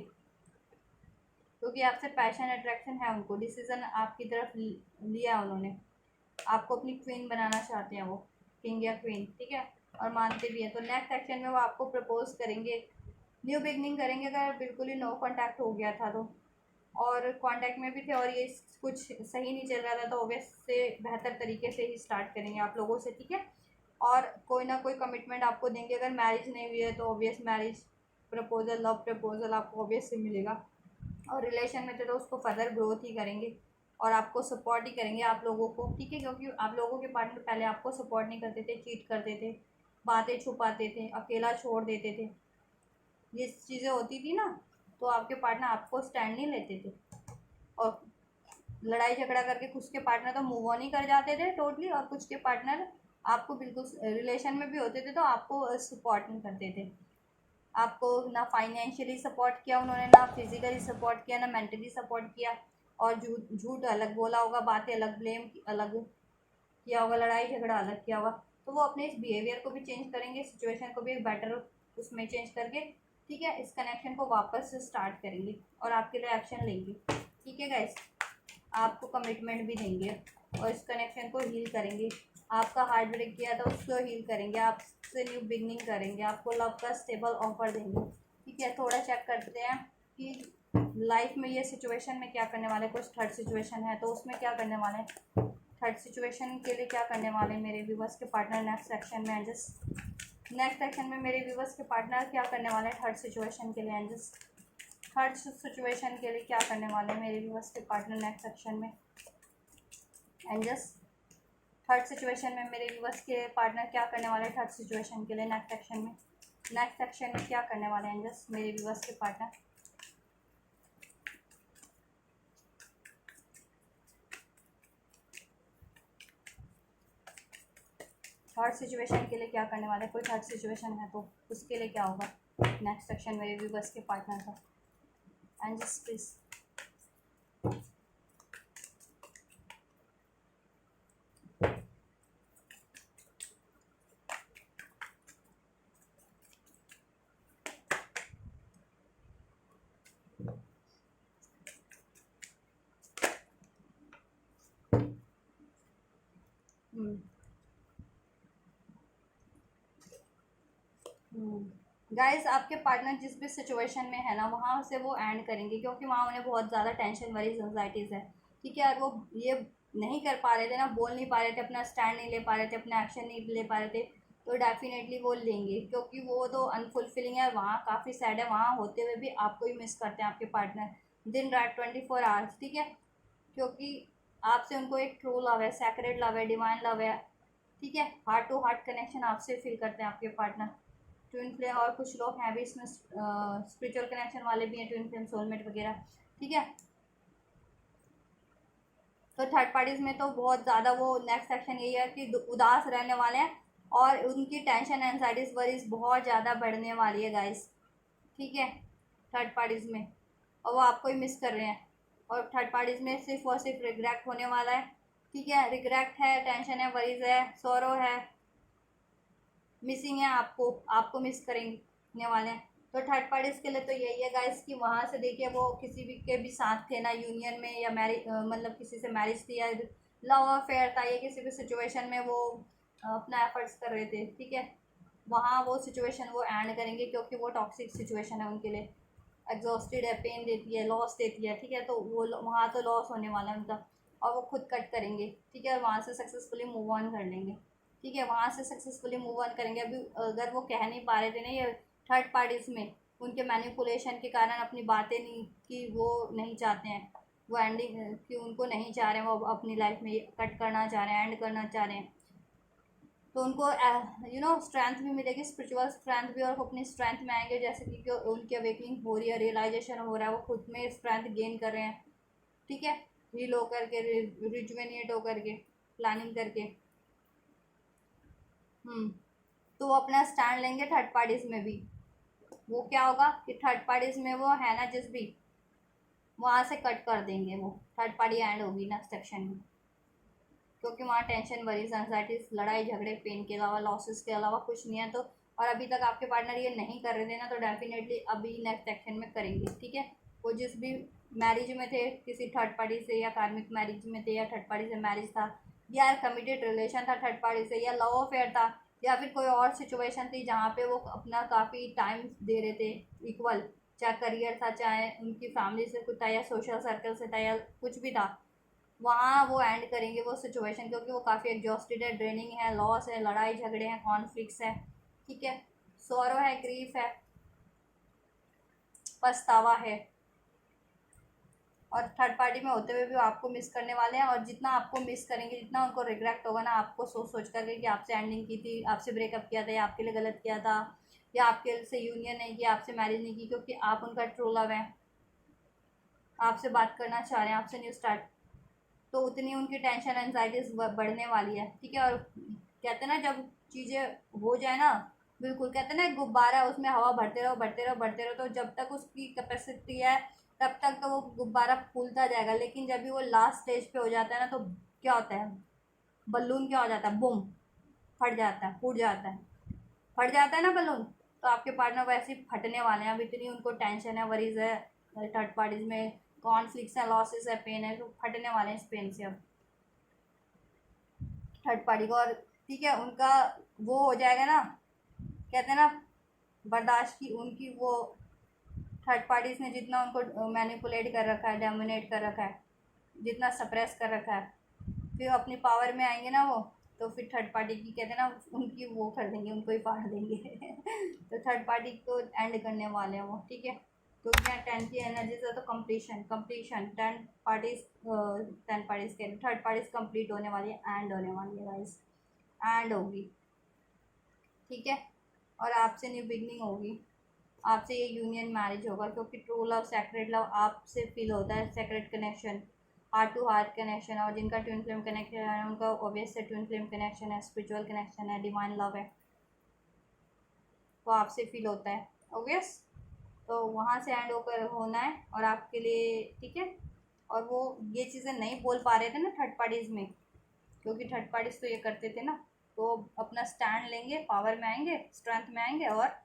क्योंकि आपसे पैशन अट्रैक्शन है उनको, डिसीजन आपकी तरफ लिया उन्होंने, आपको अपनी क्वीन बनाना चाहते हैं वो, किंग या क्वीन। ठीक है, और मानते भी हैं। तो नेक्स्ट एक्शन में वो आपको प्रपोज करेंगे, न्यू बिगनिंग करेंगे अगर बिल्कुल ही नो कांटेक्ट हो गया था तो, और कांटेक्ट में भी थे और ये कुछ सही नहीं चल रहा था तो ऑब्वियस से बेहतर तरीके से ही स्टार्ट करेंगे आप लोगों से। ठीक है, और कोई ना कोई कमिटमेंट आपको देंगे, अगर मैरिज नहीं हुई है तो obvious marriage proposal, love proposal आपको ऑब्वियस से मिलेगा, और रिलेशन में थे तो उसको फर्दर ग्रोथ ही करेंगे और आपको सपोर्ट ही करेंगे आप लोगों को। ठीक है, क्योंकि आप लोगों के पार्टनर पहले आपको सपोर्ट नहीं करते थे, चीट करते थे, बातें छुपाते थे, अकेला छोड़ देते थे, ये चीज़ें होती थी ना, तो आपके पार्टनर आपको स्टैंड नहीं लेते थे, और लड़ाई झगड़ा करके कुछ के पार्टनर तो मूव ऑन ही कर जाते थे टोटली, और कुछ के पार्टनर आपको बिल्कुल रिलेशन में भी होते थे तो आपको सपोर्ट नहीं करते थे, आपको ना फाइनेंशियली सपोर्ट किया उन्होंने, ना फिजिकली सपोर्ट किया, ना मेंटली सपोर्ट किया, और झूठ झूठ अलग बोला होगा, बातें अलग, ब्लेम अलग किया होगा, लड़ाई झगड़ा अलग किया होगा। तो वो अपने इस बिहेवियर को भी चेंज करेंगे, सिचुएशन को भी एक बेटर उसमें चेंज करके, ठीक है, इस कनेक्शन को वापस से स्टार्ट करेंगे और आपके लिए एक्शन लेंगे। ठीक है गाइस, आपको कमिटमेंट भी देंगे और इस कनेक्शन को हील करेंगे, आपका हार्ट ब्रेक किया था उसको हील करेंगे, आपसे न्यू बिगनिंग करेंगे, आपको लव का स्टेबल ऑफर देंगे। ठीक है, थोड़ा चेक करते हैं कि लाइफ में ये सिचुएशन में क्या करने वाले, कुछ थर्ड सिचुएशन है तो उसमें क्या करने वाले, थर्ड सिचुएशन के लिए क्या करने वाले मेरे व्यूवर्स के पार्टनर नेक्स्ट सेक्शन में। जस्ट नेक्स्ट सेक्शन में मेरे व्यूवर्स के पार्टनर क्या करने वाले थर्ड सिचुएशन के लिए, एंड जस्ट थर्ड सिचुएशन के लिए क्या करने वाले मेरे व्यूवर्स के पार्टनर नेक्स्ट सेक्शन में, एंड जस्ट थर्ड सिचुएशन में मेरे व्यूवर्स के पार्टनर क्या करने वाले थर्ड सिचुएशन के लिए नेक्स्ट सेक्शन में, नेक्स्ट सेक्शन में क्या करने वाले हैं जस्ट मेरे व्यूवर्स के पार्टनर। थर्ड सिचुएशन के लिए क्या करने वाले, कोई थर्ड सिचुएशन है तो उसके लिए क्या होगा नेक्स्ट सेक्शन मेरे व्यूवर्स के पार्टनर का, एंड जस्ट प्लीज। गाइस, आपके पार्टनर जिस भी सिचुएशन में है ना वहाँ से वो एंड करेंगे, क्योंकि वहाँ उन्हें बहुत ज़्यादा टेंशन वरीज एंजाइटीज़ है। ठीक है, और वो ये नहीं कर पा रहे थे ना, बोल नहीं पा रहे थे, अपना स्टैंड नहीं ले पा रहे थे, अपना एक्शन नहीं ले पा रहे थे, तो डेफिनेटली वो लेंगे, क्योंकि वो तो अनफुलफिलिंग है, वहाँ काफ़ी सैड है, वहाँ होते हुए भी आपको ही मिस करते हैं आपके पार्टनर दिन रात 24 आवर्स। ठीक है, क्योंकि आपसे उनको एक ट्रू लव है, सैक्रेड लव है, डिवाइन लव है। ठीक है, हार्ट टू हार्ट कनेक्शन आपसे फील करते हैं आपके पार्टनर, ट्विन फ्लेम, और कुछ लोग हैं भी इसमें स्पिरिचुअल कनेक्शन वाले भी हैं, ट्विन फ्लेम, सोलमेट वगैरह। ठीक है, तो थर्ड पार्टीज में तो बहुत ज़्यादा वो नेक्स्ट सेक्शन यही है कि उदास रहने वाले हैं और उनकी टेंशन एनजाइटीज वरीज बहुत ज़्यादा बढ़ने वाली है गाइस। ठीक है, थर्ड पार्टीज में, और वो आपको ही मिस कर रहे हैं, और थर्ड पार्टीज में सिर्फ और सिर्फ रिग्रेट होने वाला है। ठीक है, रिग्रेट है, टेंशन है, वरीज है, सोरो है, मिसिंग है, आपको मिस करेंगे वाले हैं। तो थर्ड पार्टीज के लिए तो यही है गाइस कि वहाँ से देखिए वो किसी भी के भी साथ थे ना, यूनियन में या मैरिज, मतलब किसी से मैरिज थी या लव अफेयर था, या किसी भी सिचुएशन में वो अपना एफर्ट्स कर रहे थे। ठीक है, वहाँ वो सिचुएशन वो एंड करेंगे, क्योंकि वो टॉक्सिक सिचुएशन है उनके लिए, एग्जॉस्टेड है, पेन देती है, लॉस देती है। ठीक है, तो वो वहाँ तो लॉस होने वाला है उनका, और वो खुद कट करेंगे। ठीक है, और वहाँ से सक्सेसफुली मूव ऑन कर लेंगे। ठीक है, वहाँ से सक्सेसफुली मूव ऑन करेंगे। अभी अगर वो कह नहीं पा रहे थे ना ये थर्ड पार्टीज में, उनके मैनिपुलेशन के कारण अपनी बातें नहीं कि वो नहीं चाहते हैं, वो एंडिंग कि उनको नहीं चाह रहे हैं, वो अपनी लाइफ में कट करना चाह रहे हैं, एंड करना चाह रहे हैं, तो उनको स्ट्रेंथ भी मिलेगी, स्पिरिचुअल स्ट्रेंथ भी, और वो अपनी स्ट्रेंथ में आएंगे, जैसे कि उनकी अवेकनिंग हो रही है, रियलाइजेशन हो रहा है, वो खुद में स्ट्रेंथ गेन कर रहे हैं। ठीक है, हील होकर के, रिजुवेनिएट होकर के, प्लानिंग करके। तो वो अपना स्टैंड लेंगे थर्ड पार्टीज में भी। वो क्या होगा कि थर्ड पार्टीज में वो है ना जिस भी, वहाँ से कट कर देंगे, वो थर्ड पार्टी एंड होगी नेक्स्ट सेक्शन में, क्योंकि वहाँ टेंशन, वरीज, एंजाइटीज, लड़ाई झगड़े, पेन के अलावा, लॉसेस के अलावा कुछ नहीं है। तो और अभी तक आपके पार्टनर ये नहीं कर रहे थे ना, तो डेफिनेटली अभी नेक्स्ट सेक्शन में करेंगे, ठीक है। वो जिस भी मैरिज में थे किसी थर्ड पार्टी से, या कार्मिक मैरिज में थे, या थर्ड पार्टी से मैरिज था, या कमिटेड रिलेशन था थर्ड पार्टी से, या लव अफेयर था, या फिर कोई और सिचुएशन थी जहाँ पे वो अपना काफ़ी टाइम दे रहे थे इक्वल, चाहे करियर था, चाहे उनकी फैमिली से कुछ था, या सोशल सर्कल से था, या कुछ भी था, वहाँ वो एंड करेंगे वो सिचुएशन, क्योंकि वो काफ़ी एग्जॉस्टेड है, ड्रेनिंग है, लॉस है, लड़ाई झगड़े हैं, कॉन्फ्लिक्ट्स है, ठीक है, सॉरो है, ग्रीफ है, पछतावा है। और थर्ड पार्टी में होते हुए भी आपको मिस करने वाले हैं, और जितना आपको मिस करेंगे, जितना उनको रिग्रेट होगा ना, आपको सोच सोच करके कि आपसे एंडिंग की थी, आपसे ब्रेकअप किया था, या आपके लिए गलत किया था, या आपके से यूनियन नहीं किया, आपसे मैरिज नहीं की, क्योंकि आप उनका ट्रू लव है, आपसे बात करना चाह रहे हैं, आपसे न्यू स्टार्ट, तो उतनी उनकी टेंशन एनजाइटीज बढ़ने वाली है, ठीक है। और कहते हैं ना जब चीज़ें हो जाए ना, बिल्कुल कहते हैं ना एक गुब्बारा, उसमें हवा भरते रहो भरते रहो भरते रहो, तो जब तक उसकी कैपेसिटी है तब तक तो वो गुब्बारा फूलता जाएगा, लेकिन जब भी वो लास्ट स्टेज पे हो जाता है ना, तो क्या होता है, बलून क्या हो जाता है, बूम, फट जाता है, फूट जाता है, फट जाता है ना बलून। तो आपके पार्टनर वैसे ही फटने वाले हैं, अब इतनी उनको टेंशन है, वरीज है, थर्ड पार्टीज में कॉन्फ्लिक्ट्स है, लॉसेस है, पेन है, तो फटने वाले हैं इस पेन से अब थर्ड पार्टी को। और ठीक है, उनका वो हो जाएगा ना, कहते हैं ना बर्दाश्त की उनकी, वो थर्ड पार्टीज ने जितना उनको मैनिपुलेट कर रखा है, डोमिनेट कर रखा है, जितना सप्रेस कर रखा है, फिर अपनी पावर में आएंगे ना वो, तो फिर थर्ड पार्टी की कहते हैं ना उनकी वो कर देंगे, उनको ही फाड़ देंगे तो थर्ड पार्टी को एंड करने वाले हैं वो, ठीक है। तो क्या 10 की एनर्जी से, तो कंप्लीशन कंप्लीशन 10 पार्टीज के थर्ड पार्टीज कंप्लीट होने वाली है, एंड होने वाली है गाइस, एंड होगी, ठीक है। और आपसे न्यू बिगनिंग होगी, आपसे ये यूनियन मैरिज होगा, क्योंकि ट्रू लव, सेक्रेट लव आपसे फील होता है, secret connection, heart to heart connection. और जिनका ट्विन फ्लेम कनेक्शन है उनका ऑब्वियस से ट्विन फ्लेम कनेक्शन है, स्पिरिचुअल कनेक्शन है, डिवाइन लव है, तो आपसे फील होता है ऑब्वियस। तो वहाँ से एंड होकर होना है और आपके लिए, ठीक है। और वो ये चीज़ें नहीं बोल पा रहे थे ना थर्ड पार्टीज़ में, क्योंकि थर्ड पार्टीज तो ये करते थे ना, तो अपना स्टैंड लेंगे, पावर में आएंगे, स्ट्रेंथ में आएंगे, और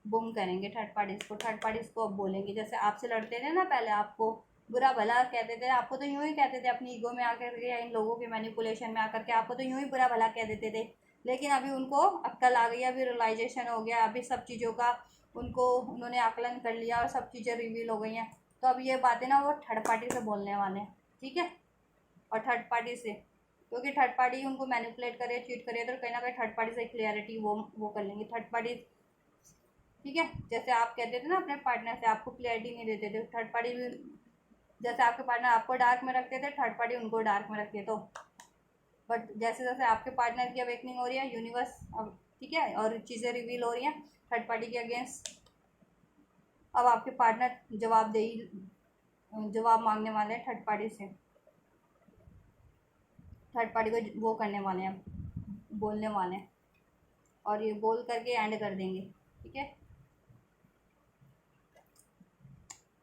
बुम करेंगे थर्ड पार्टीज को। थर्ड पार्टीज को अब बोलेंगे, जैसे आपसे लड़ते थे ना पहले, आपको बुरा भला कहते थे, आपको तो यूं ही कहते थे अपनी ईगो में आकर के, या इन लोगों के मैनिपुलेशन में आकर के आपको तो यूं ही बुरा भला कह देते थे, लेकिन अभी उनको अक्ल आ गई, अभी रियलाइजेशन हो गया, अभी सब चीज़ों का उनको उन्होंने आकलन कर लिया, और सब चीज़ें रिवील हो गई हैं। तो अब ये बातें ना वो थर्ड पार्टी से बोलने वाले हैं, ठीक है। और थर्ड पार्टी से, क्योंकि थर्ड पार्टी उनको मैनिपुलेट करे, चीट करे, तो कहीं ना कहीं थर्ड पार्टी से क्लियरिटी वो कर लेंगे थर्ड पार्टी, ठीक है। जैसे आप कहते थे ना अपने पार्टनर से, आपको क्लियरिटी नहीं देते थे, थर्ड पार्टी भी जैसे आपके पार्टनर आपको डार्क में रखते थे, थर्ड पार्टी उनको डार्क में रखती है। तो बट जैसे जैसे आपके पार्टनर की अवेकनिंग हो रही है, यूनिवर्स अब, ठीक है, और चीज़ें रिवील हो रही हैं थर्ड पार्टी के अगेंस्ट, अब आपके पार्टनर जवाब मांगने वाले हैं थर्ड पार्टी से, थर्ड पार्टी को वो करने वाले हैं, बोलने वाले हैं, और ये बोल करके एंड कर देंगे, ठीक है।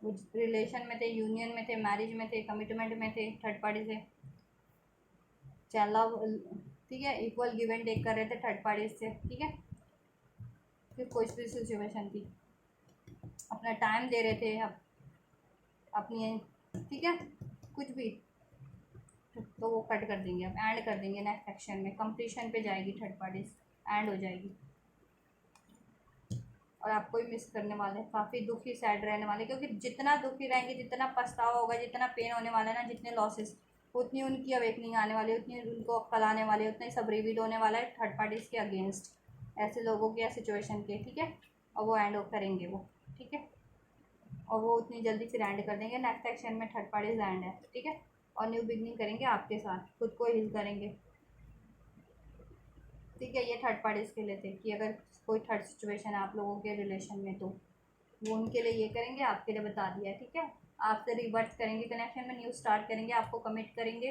वो रिलेशन में थे, यूनियन में थे, मैरिज में थे, कमिटमेंट में थे थर्ड पार्टी से, लव, ठीक है, इक्वल गिव एंड टेक कर रहे थे थर्ड पार्टी से, ठीक है। फिर कोई भी सिचुएशन थी, अपना टाइम दे रहे थे अपनी, ठीक है, कुछ भी, तो वो कट कर देंगे, अब एंड कर देंगे नेक्स्ट सेक्शन में, कंप्लीशन पे जाएगी थर्ड पार्टीज, एंड हो जाएगी। और आपको ही मिस करने वाले हैं, काफ़ी दुखी सैड रहने वाले, क्योंकि जितना दुखी रहेंगे, जितना पछतावा होगा, जितना पेन होने वाला है ना, जितने लॉसेस, उतनी उनकी अवेकनिंग आने वाली है, उतनी उनको अक्ल आने वाली है, उतना ही सब रिवील होने वाला है थर्ड पार्टीज़ के अगेंस्ट, ऐसे लोगों के या सिचुएशन के, ठीक है। और वो एंड करेंगे वो, ठीक है। और वो उतनी जल्दी फिर एंड कर देंगे, नेक्स्ट सेक्शन में थर्ड पार्टीज एंड है, ठीक है। और न्यू बिगनिंग करेंगे आपके साथ, खुद को हील करेंगे, ठीक है। ये थर्ड पार्टीज़ के लिए थे कि अगर कोई थर्ड सिचुएशन है आप लोगों के रिलेशन में, तो वो उनके लिए ये करेंगे, आपके लिए बता दिया, ठीक है। आपसे रिवर्स करेंगे कनेक्शन में, न्यू स्टार्ट करेंगे, आपको कमिट करेंगे,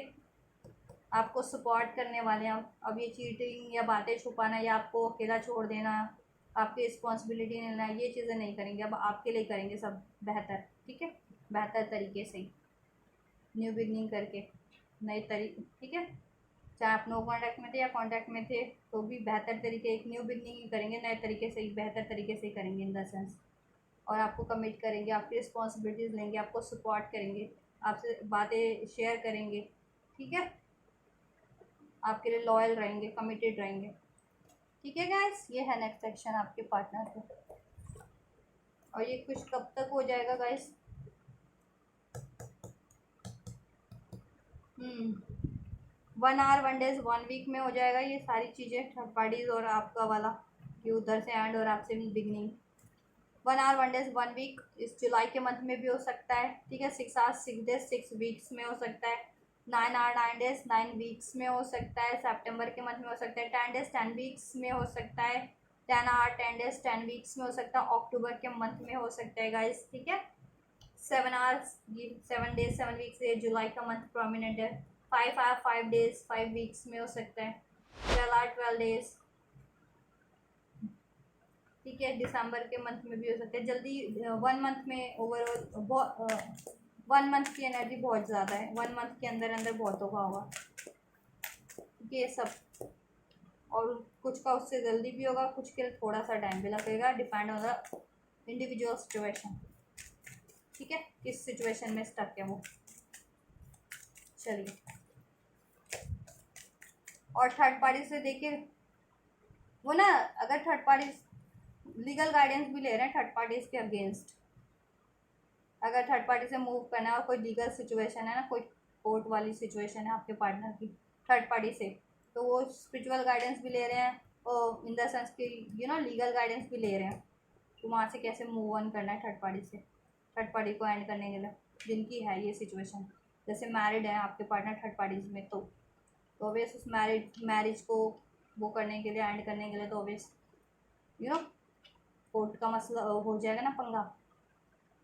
आपको सपोर्ट करने वाले हैं। अब ये चीटिंग या बातें छुपाना या आपको अकेला छोड़ देना, आपकी रिस्पॉन्सिबिलिटी नहीं लेना, ये चीज़ें नहीं करेंगे। अब आपके लिए करेंगे सब बेहतर, ठीक है, बेहतर तरीके से, न्यू बिगनिंग करके नए तरीके, ठीक है। चाहे आप नो कॉन्टैक्ट में थे या कॉन्टैक्ट में थे, तो भी बेहतर तरीके, एक न्यू बिगनिंग ही करेंगे, नए तरीके से ही, बेहतर तरीके से ही करेंगे इन द सेंस। और आपको कमिट करेंगे, आपकी रिस्पॉन्सिबिलिटीज़ लेंगे, आपको सपोर्ट करेंगे, आपसे बातें शेयर करेंगे, ठीक है, आपके लिए लॉयल रहेंगे, कमिटेड रहेंगे, ठीक है गाइस। ये है नेक्स्ट सेक्शन आपके पार्टनर को। और ये कुछ कब तक हो जाएगा गाइस? 1 आवर 1 डेज 1 वीक में हो जाएगा ये सारी चीज़ें, थर्ड पार्टीज और आपका वाला, कि उधर से एंड और आपसे भी बिगनिंग। 1 आवर 1 डेज 1 वीक इस जुलाई के मंथ में भी हो सकता है, ठीक है। 6 आवर्स 6 डेज 6 वीक्स में हो सकता है। 9 आवर 9 डेज 9 वीक्स में हो सकता है, सितंबर के मंथ में हो सकता है। 10 डेज 10 वीक्स में हो सकता है। 10 आवर 10 डेज 10 वीक्स में हो सकता है, अक्टूबर के मंथ में हो सकता है गाइस, ठीक है। 7 आवर्स ये 7 डेज 7 वीक्स, ये जुलाई का मंथ प्रोमिनेंट है। 5 आवर 5 डेज 5 वीक्स में हो सकता है। 12 आवर 12 डेज, ठीक है, दिसंबर के मंथ में भी हो सकता है। जल्दी 1 मंथ में ओवरऑल 1 मंथ की एनर्जी बहुत ज़्यादा है, 1 मंथ के अंदर अंदर बहुत होगा ये सब। और कुछ का उससे जल्दी भी होगा, कुछ के लिए थोड़ा सा टाइम भी लगेगा, डिपेंड होगा इंडिविजुअल सिचुएशन, ठीक है, किस सिचुएशन में स्टक है वो। चलिए, और थर्ड पार्टी से देखिए, वो ना, अगर थर्ड पार्टी लीगल गाइडेंस भी ले रहे हैं थर्ड पार्टीज के अगेंस्ट, अगर थर्ड पार्टी से मूव करना है और कोई लीगल सिचुएशन है ना, कोई कोर्ट वाली सिचुएशन है आपके पार्टनर की थर्ड पार्टी से, तो वो स्पिरिचुअल गाइडेंस भी ले रहे हैं, और इन द सेंस कि लीगल गाइडेंस भी ले रहे हैं तो वहाँ से कैसे मूव ऑन करना है थर्ड पार्टी से, थर्ड पार्टी को एंड करने के लिए, जिनकी है ये सिचुएशन। जैसे मैरिड है आपके पार्टनर थर्ड पार्टीज में, तो ऑब्वियस उस मैरिज को वो करने के लिए, एंड करने के लिए, तो ऑब्वियस कोर्ट का मसला हो जाएगा ना, पंगा।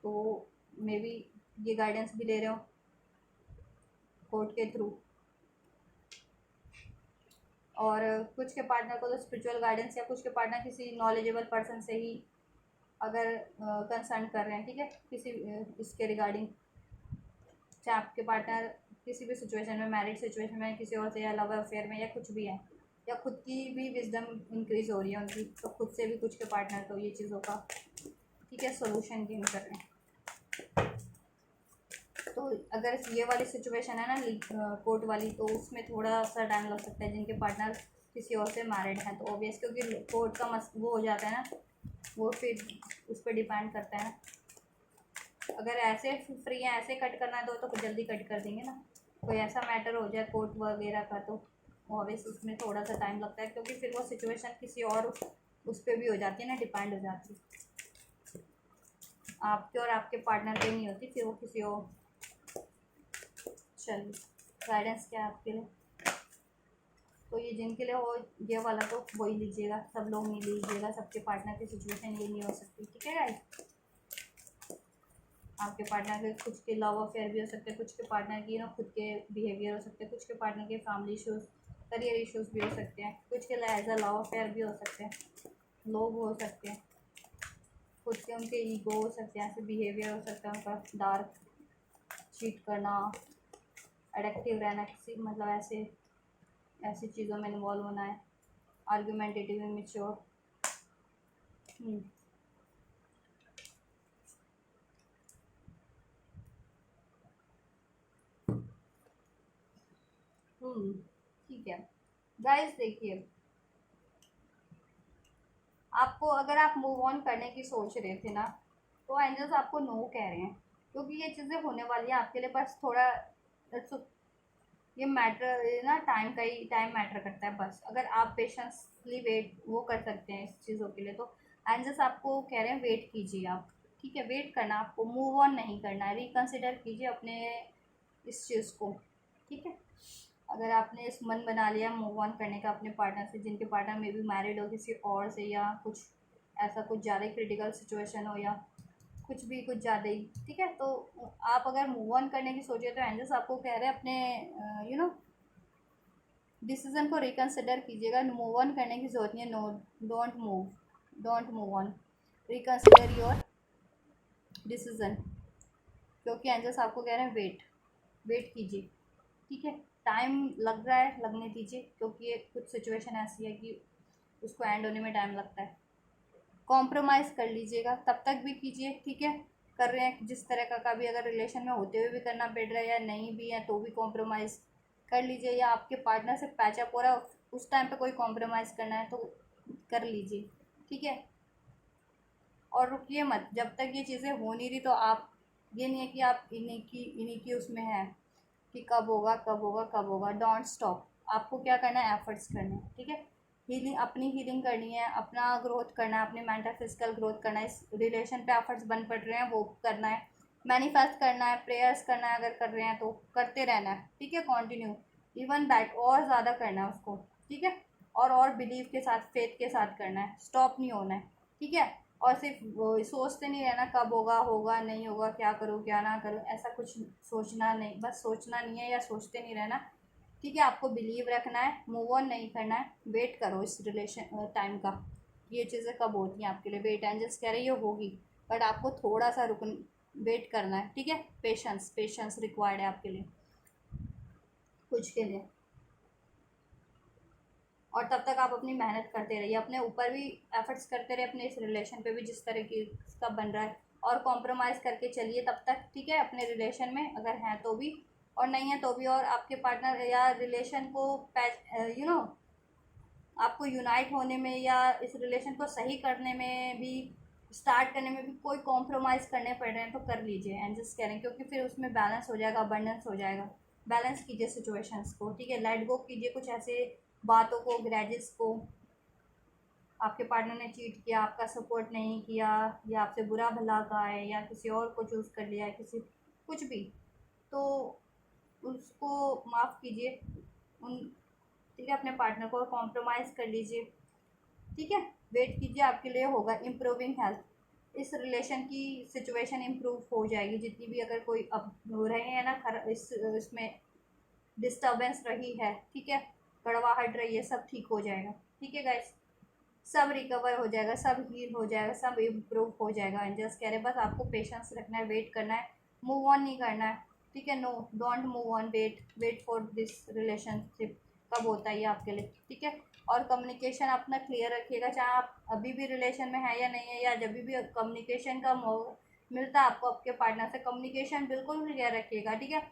तो मे बी ये गाइडेंस भी ले रहे हो कोर्ट के थ्रू। और कुछ के पार्टनर को तो स्पिरिचुअल गाइडेंस, या कुछ के पार्टनर किसी नॉलेजेबल पर्सन से ही अगर कंसर्न कर रहे हैं, ठीक है, किसी इसके रिगार्डिंग, चाहे आपके पार्टनर किसी भी सिचुएशन में, मैरिड सिचुएशन में, किसी और से, या लव अफेयर में, या कुछ भी है, या खुद की भी विजडम इंक्रीज हो रही है उनकी, तो खुद से भी कुछ के पार्टनर तो ये चीज़ों का, ठीक है, सोल्यूशन गेन कर रहे हैं। तो अगर ये वाली सिचुएशन है ना कोर्ट वाली, तो उसमें थोड़ा सा टाइम लग सकता है जिनके पार्टनर किसी और से मैरिड हैं, तो ऑब्वियस, क्योंकि कोर्ट का वो हो जाता है ना, वो फिर उस पर डिपेंड करता है ना। अगर ऐसे फ्री हैं, ऐसे कट करना है तो जल्दी कट कर देंगे ना। कोई ऐसा मैटर हो जाए कोर्ट वगैरह का, तो ऑब्वियस उसमें थोड़ा सा टाइम लगता है, क्योंकि फिर वो सिचुएशन किसी और उस पर भी हो जाती है ना, डिपेंड हो जाती है, आपके और आपके पार्टनर पे नहीं होती, फिर वो किसी और। चलिए, गाइडेंस क्या है आपके लिए? तो ये जिनके लिए हो ये वाला, तो वही लीजिएगा, सब लोग नहीं लीजिएगा, सबके पार्टनर की सिचुएशन ये नहीं हो सकती, ठीक है गाइस। आपके पार्टनर के कुछ के लव अफेयर भी हो सकते हैं, कुछ के पार्टनर की खुद के बिहेवियर हो सकते हैं, कुछ के पार्टनर के फैमिली इशूज़, करियर इशूज़ भी हो सकते हैं, कुछ के लिए एज अ लव अफेयर भी हो सकते हैं, लोग हो सकते हैं, खुद के उनके ईगो हो सकते हैं, ऐसे बिहेवियर हो सकता है उनका, डार्क, चीट करना, एडिक्टिव रहना, किसी मतलब ऐसी चीज़ों में इन्वॉल्व होना है, आर्गूमेंटेटिव, इमेच्योर। ठीक है गाइस, देखिए, आपको अगर आप मूव ऑन करने की सोच रहे थे ना, तो एंजल्स आपको नो कह रहे हैं, क्योंकि ये चीज़ें होने वाली हैं आपके लिए, बस थोड़ा ये मैटर ना, टाइम का ही, टाइम मैटर करता है बस। अगर आप पेशेंसली वेट वो कर सकते हैं इस चीज़ों के लिए, तो एंजल्स आपको कह रहे हैं वेट कीजिए आप, ठीक है, वेट करना, आपको मूव ऑन नहीं करना है, रिकन्सिडर कीजिए अपने इस चीज़ को, ठीक है। अगर आपने इस मन बना लिया मूव ऑन करने का अपने पार्टनर से, जिनके पार्टनर में भी मैरिड हो किसी और से, या कुछ ऐसा कुछ ज़्यादा क्रिटिकल सिचुएशन हो, या कुछ भी कुछ ज़्यादा ही, ठीक है, तो आप अगर मूव ऑन करने की सोचिए, तो एंजल्स आपको कह रहे हैं अपने डिसीजन को रिकन्सिडर कीजिएगा, मूव ऑन करने की जरूरत नहीं है। No, don't move on, reconsider your decision, क्योंकि एंजल्स आपको कह रहे हैं वेट कीजिए, ठीक है। टाइम लग रहा है, लगने दीजिए, क्योंकि ये कुछ सिचुएशन ऐसी है कि उसको एंड होने में टाइम लगता है। कॉम्प्रोमाइज़ कर लीजिएगा, तब तक भी कीजिए, ठीक है। कर रहे हैं जिस तरह का भी, अगर रिलेशन में होते हुए भी करना पड़ रहा है या नहीं भी है तो भी कॉम्प्रोमाइज़ कर लीजिए, या आपके पार्टनर से पैचअप हो रहा है उस टाइम पे कोई कॉम्प्रोमाइज़ करना है तो कर लीजिए, ठीक है। और रुकिए मत, जब तक ये चीज़ें हो नहीं रही तो आप, ये नहीं है कि आप इन्हीं की उसमें हैं कि कब होगा कब होगा कब होगा। डोंट स्टॉप, आपको क्या करना है, एफर्ट्स करने हैं, ठीक है। हीलिंग, अपनी हीलिंग करनी है, अपना ग्रोथ करना है, अपने मेंटल फिजिकल ग्रोथ करना है। इस रिलेशन पे एफर्ट्स बन पड़ रहे हैं वो करना है, मैनिफेस्ट करना है, प्रेयर्स करना है, अगर कर रहे हैं तो करते रहना है, ठीक है। कंटिन्यू, इवन दैट और ज़्यादा करना है उसको, ठीक है। और बिलीव के साथ, फेथ के साथ करना है, स्टॉप नहीं होना है, ठीक है। और सिर्फ सोचते नहीं रहना कब होगा, होगा नहीं होगा, क्या करूँ क्या ना करूँ, ऐसा कुछ सोचना नहीं, बस सोचना नहीं है या सोचते नहीं रहना, ठीक है। आपको बिलीव रखना है, मूव ऑन नहीं करना है, वेट करो इस रिलेशन टाइम का, ये चीज़ें कब होती हैं आपके लिए। वेट, एंजल्स कह रहे ये होगी, बट आपको थोड़ा सा वेट करना है, ठीक है। पेशेंस रिक्वायर्ड है आपके लिए, कुछ के लिए। और तब तक आप अपनी मेहनत करते रहिए, अपने ऊपर भी एफर्ट्स करते रहिए, अपने इस रिलेशन पे भी जिस तरह की का बन रहा है, और कॉम्प्रोमाइज़ करके चलिए तब तक, ठीक है। अपने रिलेशन में अगर हैं तो भी, और नहीं है तो भी, और आपके पार्टनर या रिलेशन को आपको यूनाइट होने में या इस रिलेशन को सही करने में भी, स्टार्ट करने में भी कोई कॉम्प्रोमाइज़ करने पड़ रहे हैं तो कर लीजिए, एंजल्स कह रहे हैं, क्योंकि फिर उसमें बैलेंस हो जाएगा, अबंडेंस हो जाएगा। बैलेंस कीजिए सिचुएशंस को, ठीक है। लेट गो कीजिए कुछ ऐसे बातों को, ग्रजेस को, आपके पार्टनर ने चीट किया, आपका सपोर्ट नहीं किया, या आपसे बुरा भला कहा है, या किसी और को चूज़ कर लिया है, किसी कुछ भी, तो उसको माफ़ कीजिए, उन, ठीक है। अपने पार्टनर को कॉम्प्रोमाइज़ कर लीजिए, ठीक है। वेट कीजिए, आपके लिए होगा इम्प्रूविंग हेल्थ, इस रिलेशन की सिचुएशन इम्प्रूव हो जाएगी, जितनी भी अगर कोई अब हो रहे हैं ना इसमें डिस्टर्बेंस रही है, ठीक है, कड़वाहट रही है, सब ठीक हो जाएगा, ठीक है गाइस। सब रिकवर हो जाएगा, सब हील हो जाएगा, सब इम्प्रूव हो जाएगा। एंजल्स कह रहे हैं बस आपको पेशेंस रखना है, वेट करना है, मूव ऑन नहीं करना है, ठीक है। No, don't move on, wait for this relationship, कब होता है ये आपके लिए, ठीक है। और कम्युनिकेशन अपना क्लियर रखिएगा, चाहे आप अभी भी रिलेशन में है या नहीं है, या जब भी कम्युनिकेशन का मिलता है आपको आपके पार्टनर से, कम्युनिकेशन बिल्कुल क्लियर रखिएगा, ठीक है।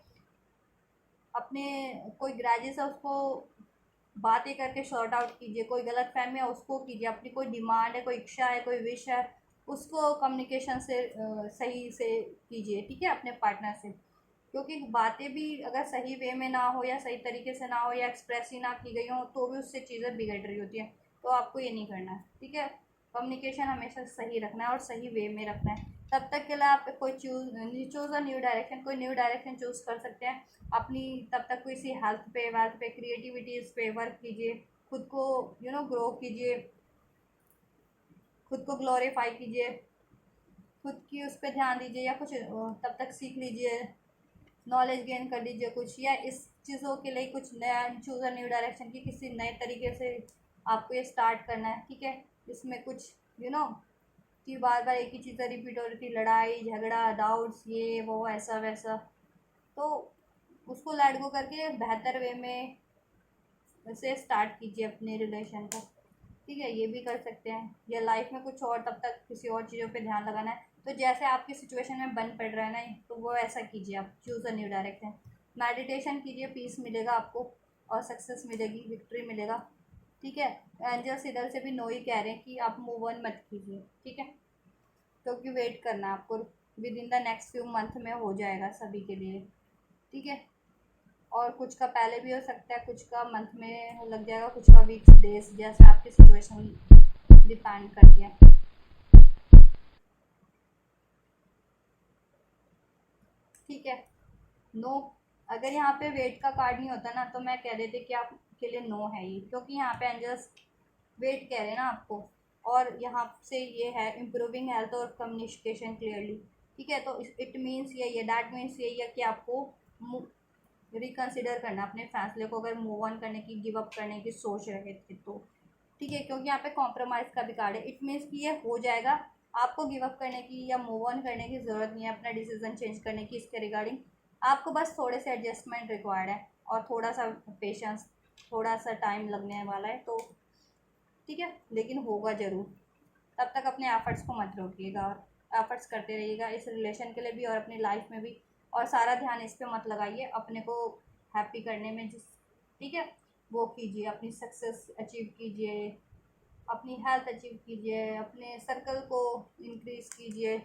अपने कोई ग्रजेस है उसको बातें करके सॉर्ट आउट कीजिए, कोई गलत फहमी है उसको कीजिए, अपनी कोई डिमांड है, कोई इच्छा है, कोई विश है, उसको कम्युनिकेशन से सही से कीजिए, ठीक है, अपने पार्टनर से। क्योंकि बातें भी अगर सही वे में ना हो, या सही तरीके से ना हो, या एक्सप्रेस ही ना की गई हो, तो भी उससे चीज़ें बिगड़ रही होती हैं, तो आपको ये नहीं करना है, ठीक है। कम्युनिकेशन हमेशा सही रखना है और सही वे में रखना है। तब तक के लिए आप कोई चूज़ अ न्यू डायरेक्शन, कोई न्यू डायरेक्शन चूज़ कर सकते हैं अपनी। तब तक कोई सी हेल्थ पे, वेल्थ पे, क्रिएटिविटीज़ पे वर्क कीजिए, खुद को ग्रो कीजिए, खुद को ग्लोरीफाई कीजिए, खुद की उस पर ध्यान दीजिए, या कुछ तब तक सीख लीजिए, नॉलेज गेन कर लीजिए कुछ, या इस चीज़ों के लिए कुछ नया चूज़ अ न्यू डायरेक्शन की किसी नए तरीके से आपको ये स्टार्ट करना है, ठीक है। इसमें कुछ यू नो कि बार बार एक ही चीज़ें रिपीट हो रही थी, लड़ाई झगड़ा, डाउट्स, ये वो ऐसा वैसा, तो उसको लेट गो करके बेहतर वे में से स्टार्ट कीजिए अपने रिलेशन को, ठीक है। ये भी कर सकते हैं, या लाइफ में कुछ और, तब तक किसी और चीज़ों पे ध्यान लगाना है, तो जैसे आपकी सिचुएशन में बन पड़ रहा है ना, तो वो ऐसा कीजिए, आप choose a new direction, meditation कीजिए, पीस मिलेगा आपको, और सक्सेस मिलेगी, विक्ट्री मिलेगा, ठीक है। एंजल्स इधर से भी नो ही कह रहे हैं कि आप मूव ऑन मत कीजिए, ठीक है, क्योंकि वेट करना है आपको, with in the next few month में हो जाएगा सभी के लिए, ठीक है। और कुछ का पहले भी हो सकता है, कुछ का मंथ में लग जाएगा, कुछ का वीक्स, डेज, जैसे आपकी सिचुएशन डिपेंड करती है, ठीक है। नो, अगर यहाँ पे वेट का कार्ड नहीं होता ना तो मैं कह देती कि आपके लिए नो है ये, क्योंकि यहाँ पे एंजल्स वेट कह रहे हैं ना आपको, और यहाँ से ये है इम्प्रूविंग हेल्थ और कम्युनिकेशन क्लियरली, ठीक है। तो इट मीन्स यही है, डैट मीन्स यही है कि आपको रिकन्सिडर करना अपने फैसले को, अगर मूव ऑन करने की, गिव अप करने की सोच रहे थे तो, ठीक है। क्योंकि यहाँ पे कॉम्प्रोमाइज़ का भी कार्ड है, इट मीन्स कि ये हो जाएगा, आपको गिव अप करने की या मूव ऑन करने की ज़रूरत नहीं है, अपना डिसीजन चेंज करने की इसके रिगार्डिंग। आपको बस थोड़े से एडजस्टमेंट रिक्वायर्ड है और थोड़ा सा पेशेंस, थोड़ा सा टाइम लगने वाला है, तो ठीक है, लेकिन होगा ज़रूर। तब तक अपने एफर्ट्स को मत रोकिएगा और एफर्ट्स करते रहिएगा इस रिलेशन के लिए भी और अपनी लाइफ में भी, और सारा ध्यान इस पे मत लगाइए, अपने को हैप्पी करने में जिस, ठीक है, वो कीजिए, अपनी सक्सेस अचीव कीजिए, अपनी हेल्थ अचीव कीजिए, अपने सर्कल को इंक्रीज कीजिए,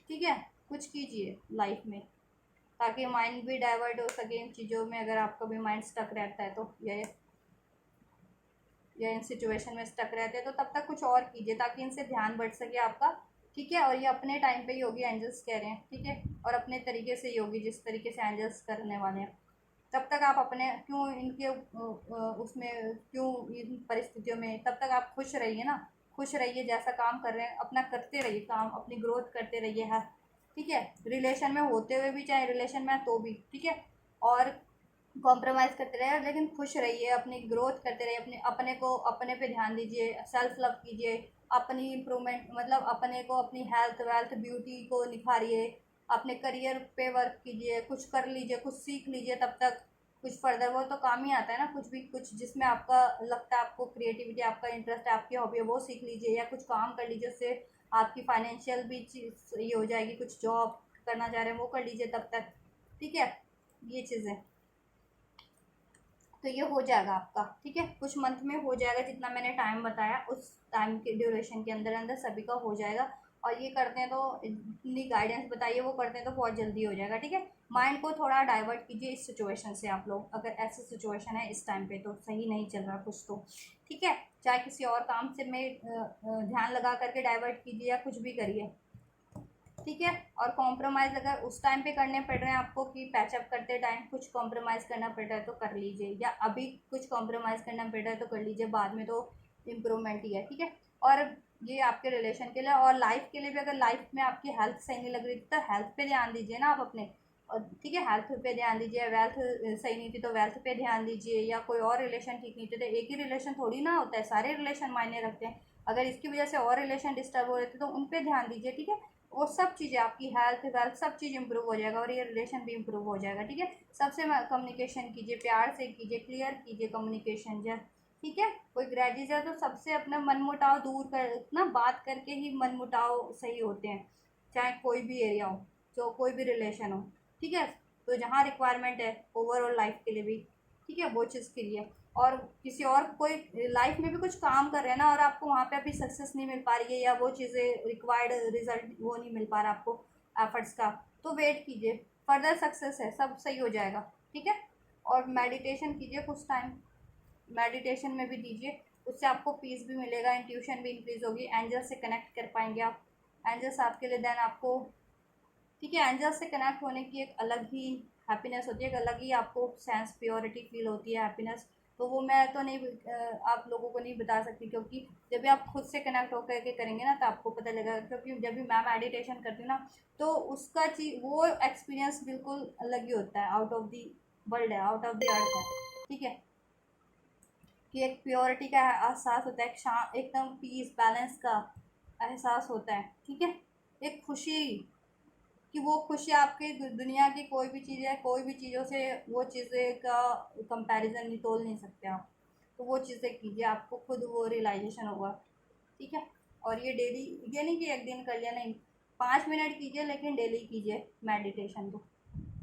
ठीक है, कुछ कीजिए लाइफ में ताकि माइंड भी डाइवर्ट हो सके इन चीज़ों में। अगर आपका भी माइंड स्टक रहता है तो या इन सिचुएशन में स्टक रहते हैं तो तब तक कुछ और कीजिए ताकि इनसे ध्यान बढ़ सके आपका, ठीक है। और ये अपने टाइम पे योगी एंजल्स कह रहे हैं, ठीक है, और अपने तरीके से योगी जिस तरीके से एंजल्स करने वाले हैं, तब तक आप अपने क्यों इनके उसमें क्यों इन परिस्थितियों में, तब तक आप खुश रहिए ना, खुश रहिए, जैसा काम कर रहे हैं अपना करते रहिए, काम अपनी ग्रोथ करते रहिए, है, ठीक है। रिलेशन में होते हुए भी, चाहे रिलेशन में तो भी, ठीक है, और कॉम्प्रोमाइज़ करते रहिए लेकिन खुश रहिए, अपनी ग्रोथ करते रहिए, अपने अपने को, अपने पे ध्यान दीजिए, सेल्फ लव कीजिए, अपनी इम्प्रूवमेंट, मतलब अपने को, अपनी हेल्थ वेल्थ ब्यूटी को निखारिए, अपने करियर पे वर्क कीजिए, कुछ कर लीजिए, कुछ सीख लीजिए, तब तक कुछ फर्दर, वो तो काम ही आता है ना, कुछ भी, कुछ जिसमें आपका लगता है, आपको क्रिएटिविटी, आपका इंटरेस्ट है, आपकी हॉबी है, वो सीख लीजिए, या कुछ काम कर लीजिए, उससे आपकी फाइनेंशियल भी चीज़ ये हो जाएगी, कुछ जॉब करना चाह रहे हैं वो कर लीजिए तब तक, ठीक है, ये चीज़ें, तो ये हो जाएगा आपका, ठीक है, कुछ मंथ में हो जाएगा, जितना मैंने टाइम बताया उस टाइम के ड्यूरेशन के अंदर अंदर सभी का हो जाएगा। और ये करते हैं तो इतनी गाइडेंस बताइए, वो करते हैं तो बहुत जल्दी हो जाएगा, ठीक है। माइंड को थोड़ा डाइवर्ट कीजिए इस सिचुएशन से, आप लोग अगर ऐसी सिचुएशन है इस टाइम पे तो सही नहीं चल रहा कुछ तो, ठीक है, चाहे किसी और काम से में ध्यान लगा करके डाइवर्ट कीजिए या कुछ भी करिए, ठीक है। और कॉम्प्रोमाइज़ अगर उस टाइम पे करने पड़ रहे हैं आपको कि पैचअप करते टाइम कुछ कॉम्प्रोमाइज़ करना पड़ रहा है तो कर लीजिए, या अभी कुछ कॉम्प्रोमाइज़ करना पड़ रहा है तो कर लीजिए, बाद में तो इम्प्रूवमेंट ही है, ठीक है। और ये आपके रिलेशन के लिए और लाइफ के लिए भी, अगर लाइफ में आपकी हेल्थ सही नहीं लग रही थी तो हेल्थ पे ध्यान दीजिए ना आप अपने, और ठीक है, हेल्थ पे ध्यान दीजिए, वेल्थ सही नहीं थी तो वेल्थ पे ध्यान दीजिए, या कोई और रिलेशन ठीक नहीं थे, तो एक ही रिलेशन थोड़ी ना होता है, सारे रिलेशन मायने रखते हैं, अगर इसकी वजह से और रिलेशन डिस्टर्ब हो रहे थे तो उन पे ध्यान दीजिए, ठीक है। वो सब चीज़ें, आपकी हेल्थ वेल्थ सब चीज़ इंप्रूव हो जाएगा और ये रिलेशन भी इंप्रूव हो जाएगा, ठीक है। सबसे कम्युनिकेशन कीजिए, प्यार से कीजिए, क्लियर कीजिए कम्युनिकेशन, जब ठीक है, कोई ग्रजेस है तो सबसे अपना मनमुटाव दूर कर ना, बात करके ही मनमुटाव सही होते हैं, चाहे कोई भी एरिया हो, जो कोई भी रिलेशन हो, ठीक है। तो जहाँ रिक्वायरमेंट है ओवरऑल लाइफ के लिए भी, ठीक है, वो चीज़ के लिए, और किसी और कोई लाइफ में भी कुछ काम कर रहे हैं ना और आपको वहाँ पे अभी सक्सेस नहीं मिल पा रही है, या वो चीज़ें रिक्वायर्ड रिजल्ट वो नहीं मिल पा रहा आपको एफर्ट्स का, तो वेट कीजिए, फर्दर सक्सेस है, सब सही हो जाएगा, ठीक है। और मेडिटेशन कीजिए कुछ टाइम, मेडिटेशन में भी दीजिए, उससे आपको पीस भी मिलेगा, इंट्यूशन भी इंक्रीज होगी, एंजल से कनेक्ट कर पाएंगे आप, एंजल्स आपके लिए देन आपको, ठीक है, एंजल से कनेक्ट होने की एक अलग ही हैप्पीनेस होती है, एक अलग ही आपको सेंस प्योरिटी फील होती है, हैप्पीनेस, तो वो मैं तो नहीं आप लोगों को नहीं बता सकती, क्योंकि जब भी आप खुद से कनेक्ट होकर के करेंगे ना तो आपको पता लगेगा, क्योंकि जब भी मैं मेडिटेशन करती हूँ ना तो उसका चीज वो एक्सपीरियंस बिल्कुल अलग ही होता है, आउट ऑफ दी वर्ल्ड है, आउट ऑफ दी अर्थ है, ठीक है, कि एक प्योरिटी का एहसास होता है, एक एकदम पीस बैलेंस का एहसास होता है, ठीक है, एक खुशी, कि वो खुशी आपकी दुनिया की कोई भी चीज़ है, कोई भी चीज़ों से वो चीज़ें का कंपैरिजन नहीं, तोल नहीं सकते आप, तो वो चीज़ें कीजिए, आपको खुद वो रियलाइजेशन होगा, ठीक है। और ये डेली, ये नहीं कि एक दिन कर लिया, नहीं, 5 मिनट कीजिए लेकिन डेली कीजिए मेडिटेशन, तो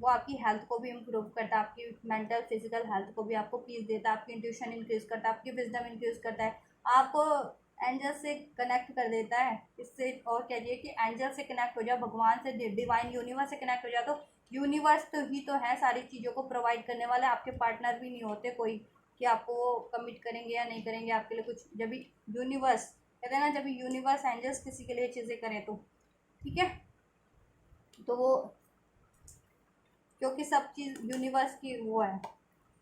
वो आपकी हेल्थ को भी इम्प्रूव करता है, आपकी मेंटल फिजिकल हेल्थ को भी आपको पीस देता है, आपकी इंट्यूशन इंक्रीज करता है, आपकी विजडम इंक्रीज करता है, आपको एंजल से कनेक्ट कर देता है, इससे और कहिए कि एंजल से कनेक्ट हो जाओ, भगवान से, डिवाइन यूनिवर्स से कनेक्ट हो जाओ, तो यूनिवर्स तो ही तो है सारी चीज़ों को प्रोवाइड करने वाला, आपके पार्टनर भी नहीं होते कोई कि आपको वो कमिट करेंगे या नहीं करेंगे आपके लिए कुछ, जब भी यूनिवर्स कहते हैं ना, जब यूनिवर्स एंजल्स किसी के लिए चीज़ें करें तो, ठीक है, तो वो क्योंकि सब चीज़ यूनिवर्स की वो है,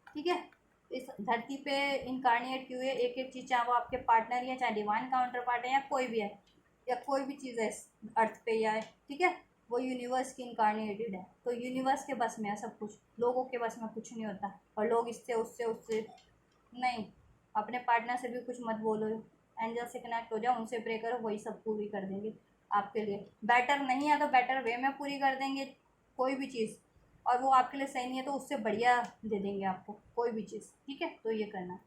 ठीक है, इस धरती पे इनकारनेट की हुई है एक एक चीज़, चाहे वो आपके पार्टनर है, चाहे डिवाइन काउंटर पार्ट है, या कोई भी है, या कोई भी चीज़ है इस अर्थ पे या है, ठीक है, वो यूनिवर्स की इनकारनेटेड है, तो यूनिवर्स के बस में है सब कुछ, लोगों के बस में कुछ नहीं होता। और लोग इससे उससे उससे नहीं, अपने पार्टनर से भी कुछ मत बोलो, एंजल से कनेक्ट हो जाओ, उनसे प्रे करो, वही सब पूरी कर देंगे आपके लिए। बेटर नहीं है तो बेटर वे में पूरी कर देंगे कोई भी चीज़, और वो आपके लिए सही नहीं है तो उससे बढ़िया दे देंगे आपको कोई भी चीज़, ठीक है। तो ये करना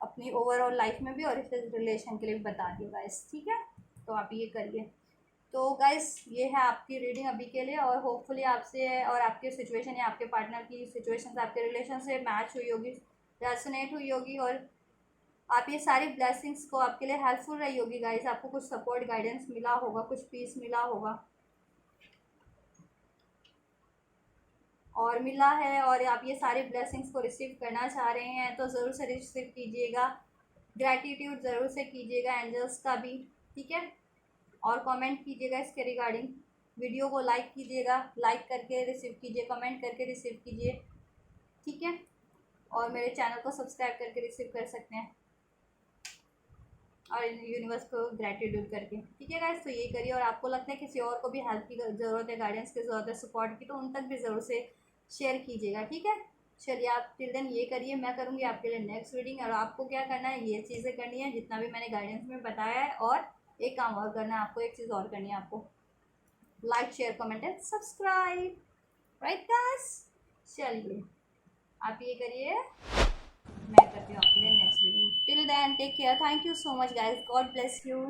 अपनी ओवरऑल लाइफ में भी और इस रिलेशन के लिए भी बता दिया गाइस, ठीक है। तो आप ये करिए। तो गाइस ये है आपकी रीडिंग अभी के लिए, और होपफुली आपसे और आपके सिचुएशन या आपके पार्टनर की सिचुएशन आपके रिलेशन से मैच हुई होगी, रेसोनेट हुई होगी, और आप ये सारी ब्लेसिंग्स को आपके लिए हेल्पफुल रही होगी गाइस। आपको कुछ सपोर्ट गाइडेंस मिला होगा, कुछ पीस मिला होगा और मिला है, और आप ये सारी ब्लेसिंग्स को रिसीव करना चाह रहे हैं तो ज़रूर से रिसीव कीजिएगा। ग्रैटिट्यूड ज़रूर से कीजिएगा एंजल्स का भी, ठीक है। और कमेंट कीजिएगा इसके रिगार्डिंग, वीडियो को लाइक कीजिएगा, लाइक करके रिसीव कीजिए, कमेंट करके रिसीव कीजिए, ठीक है। और मेरे चैनल को सब्सक्राइब करके रिसीव कर सकते हैं, और यूनिवर्स को ग्रैटिट्यूड करके, ठीक है गाइस। तो ये करिए, और आपको लगता है किसी और को भी हेल्प की ज़रूरत है, गाइडेंस की ज़रूरत है, सपोर्ट की, तो उन तक भी ज़रूर से शेयर कीजिएगा, ठीक है। चलिए आप टिल देन ये करिए, मैं करूँगी आपके लिए नेक्स्ट रीडिंग। और आपको क्या करना है, ये चीज़ें करनी है जितना भी मैंने गाइडेंस में बताया है, और एक काम और करना है आपको, एक चीज़ और करनी है आपको, like share comment and subscribe, right guys. चलिए आप ये करिए, मैं करती हूँ आपके लिए next video. Till then take care, thank you so much guys, God bless you.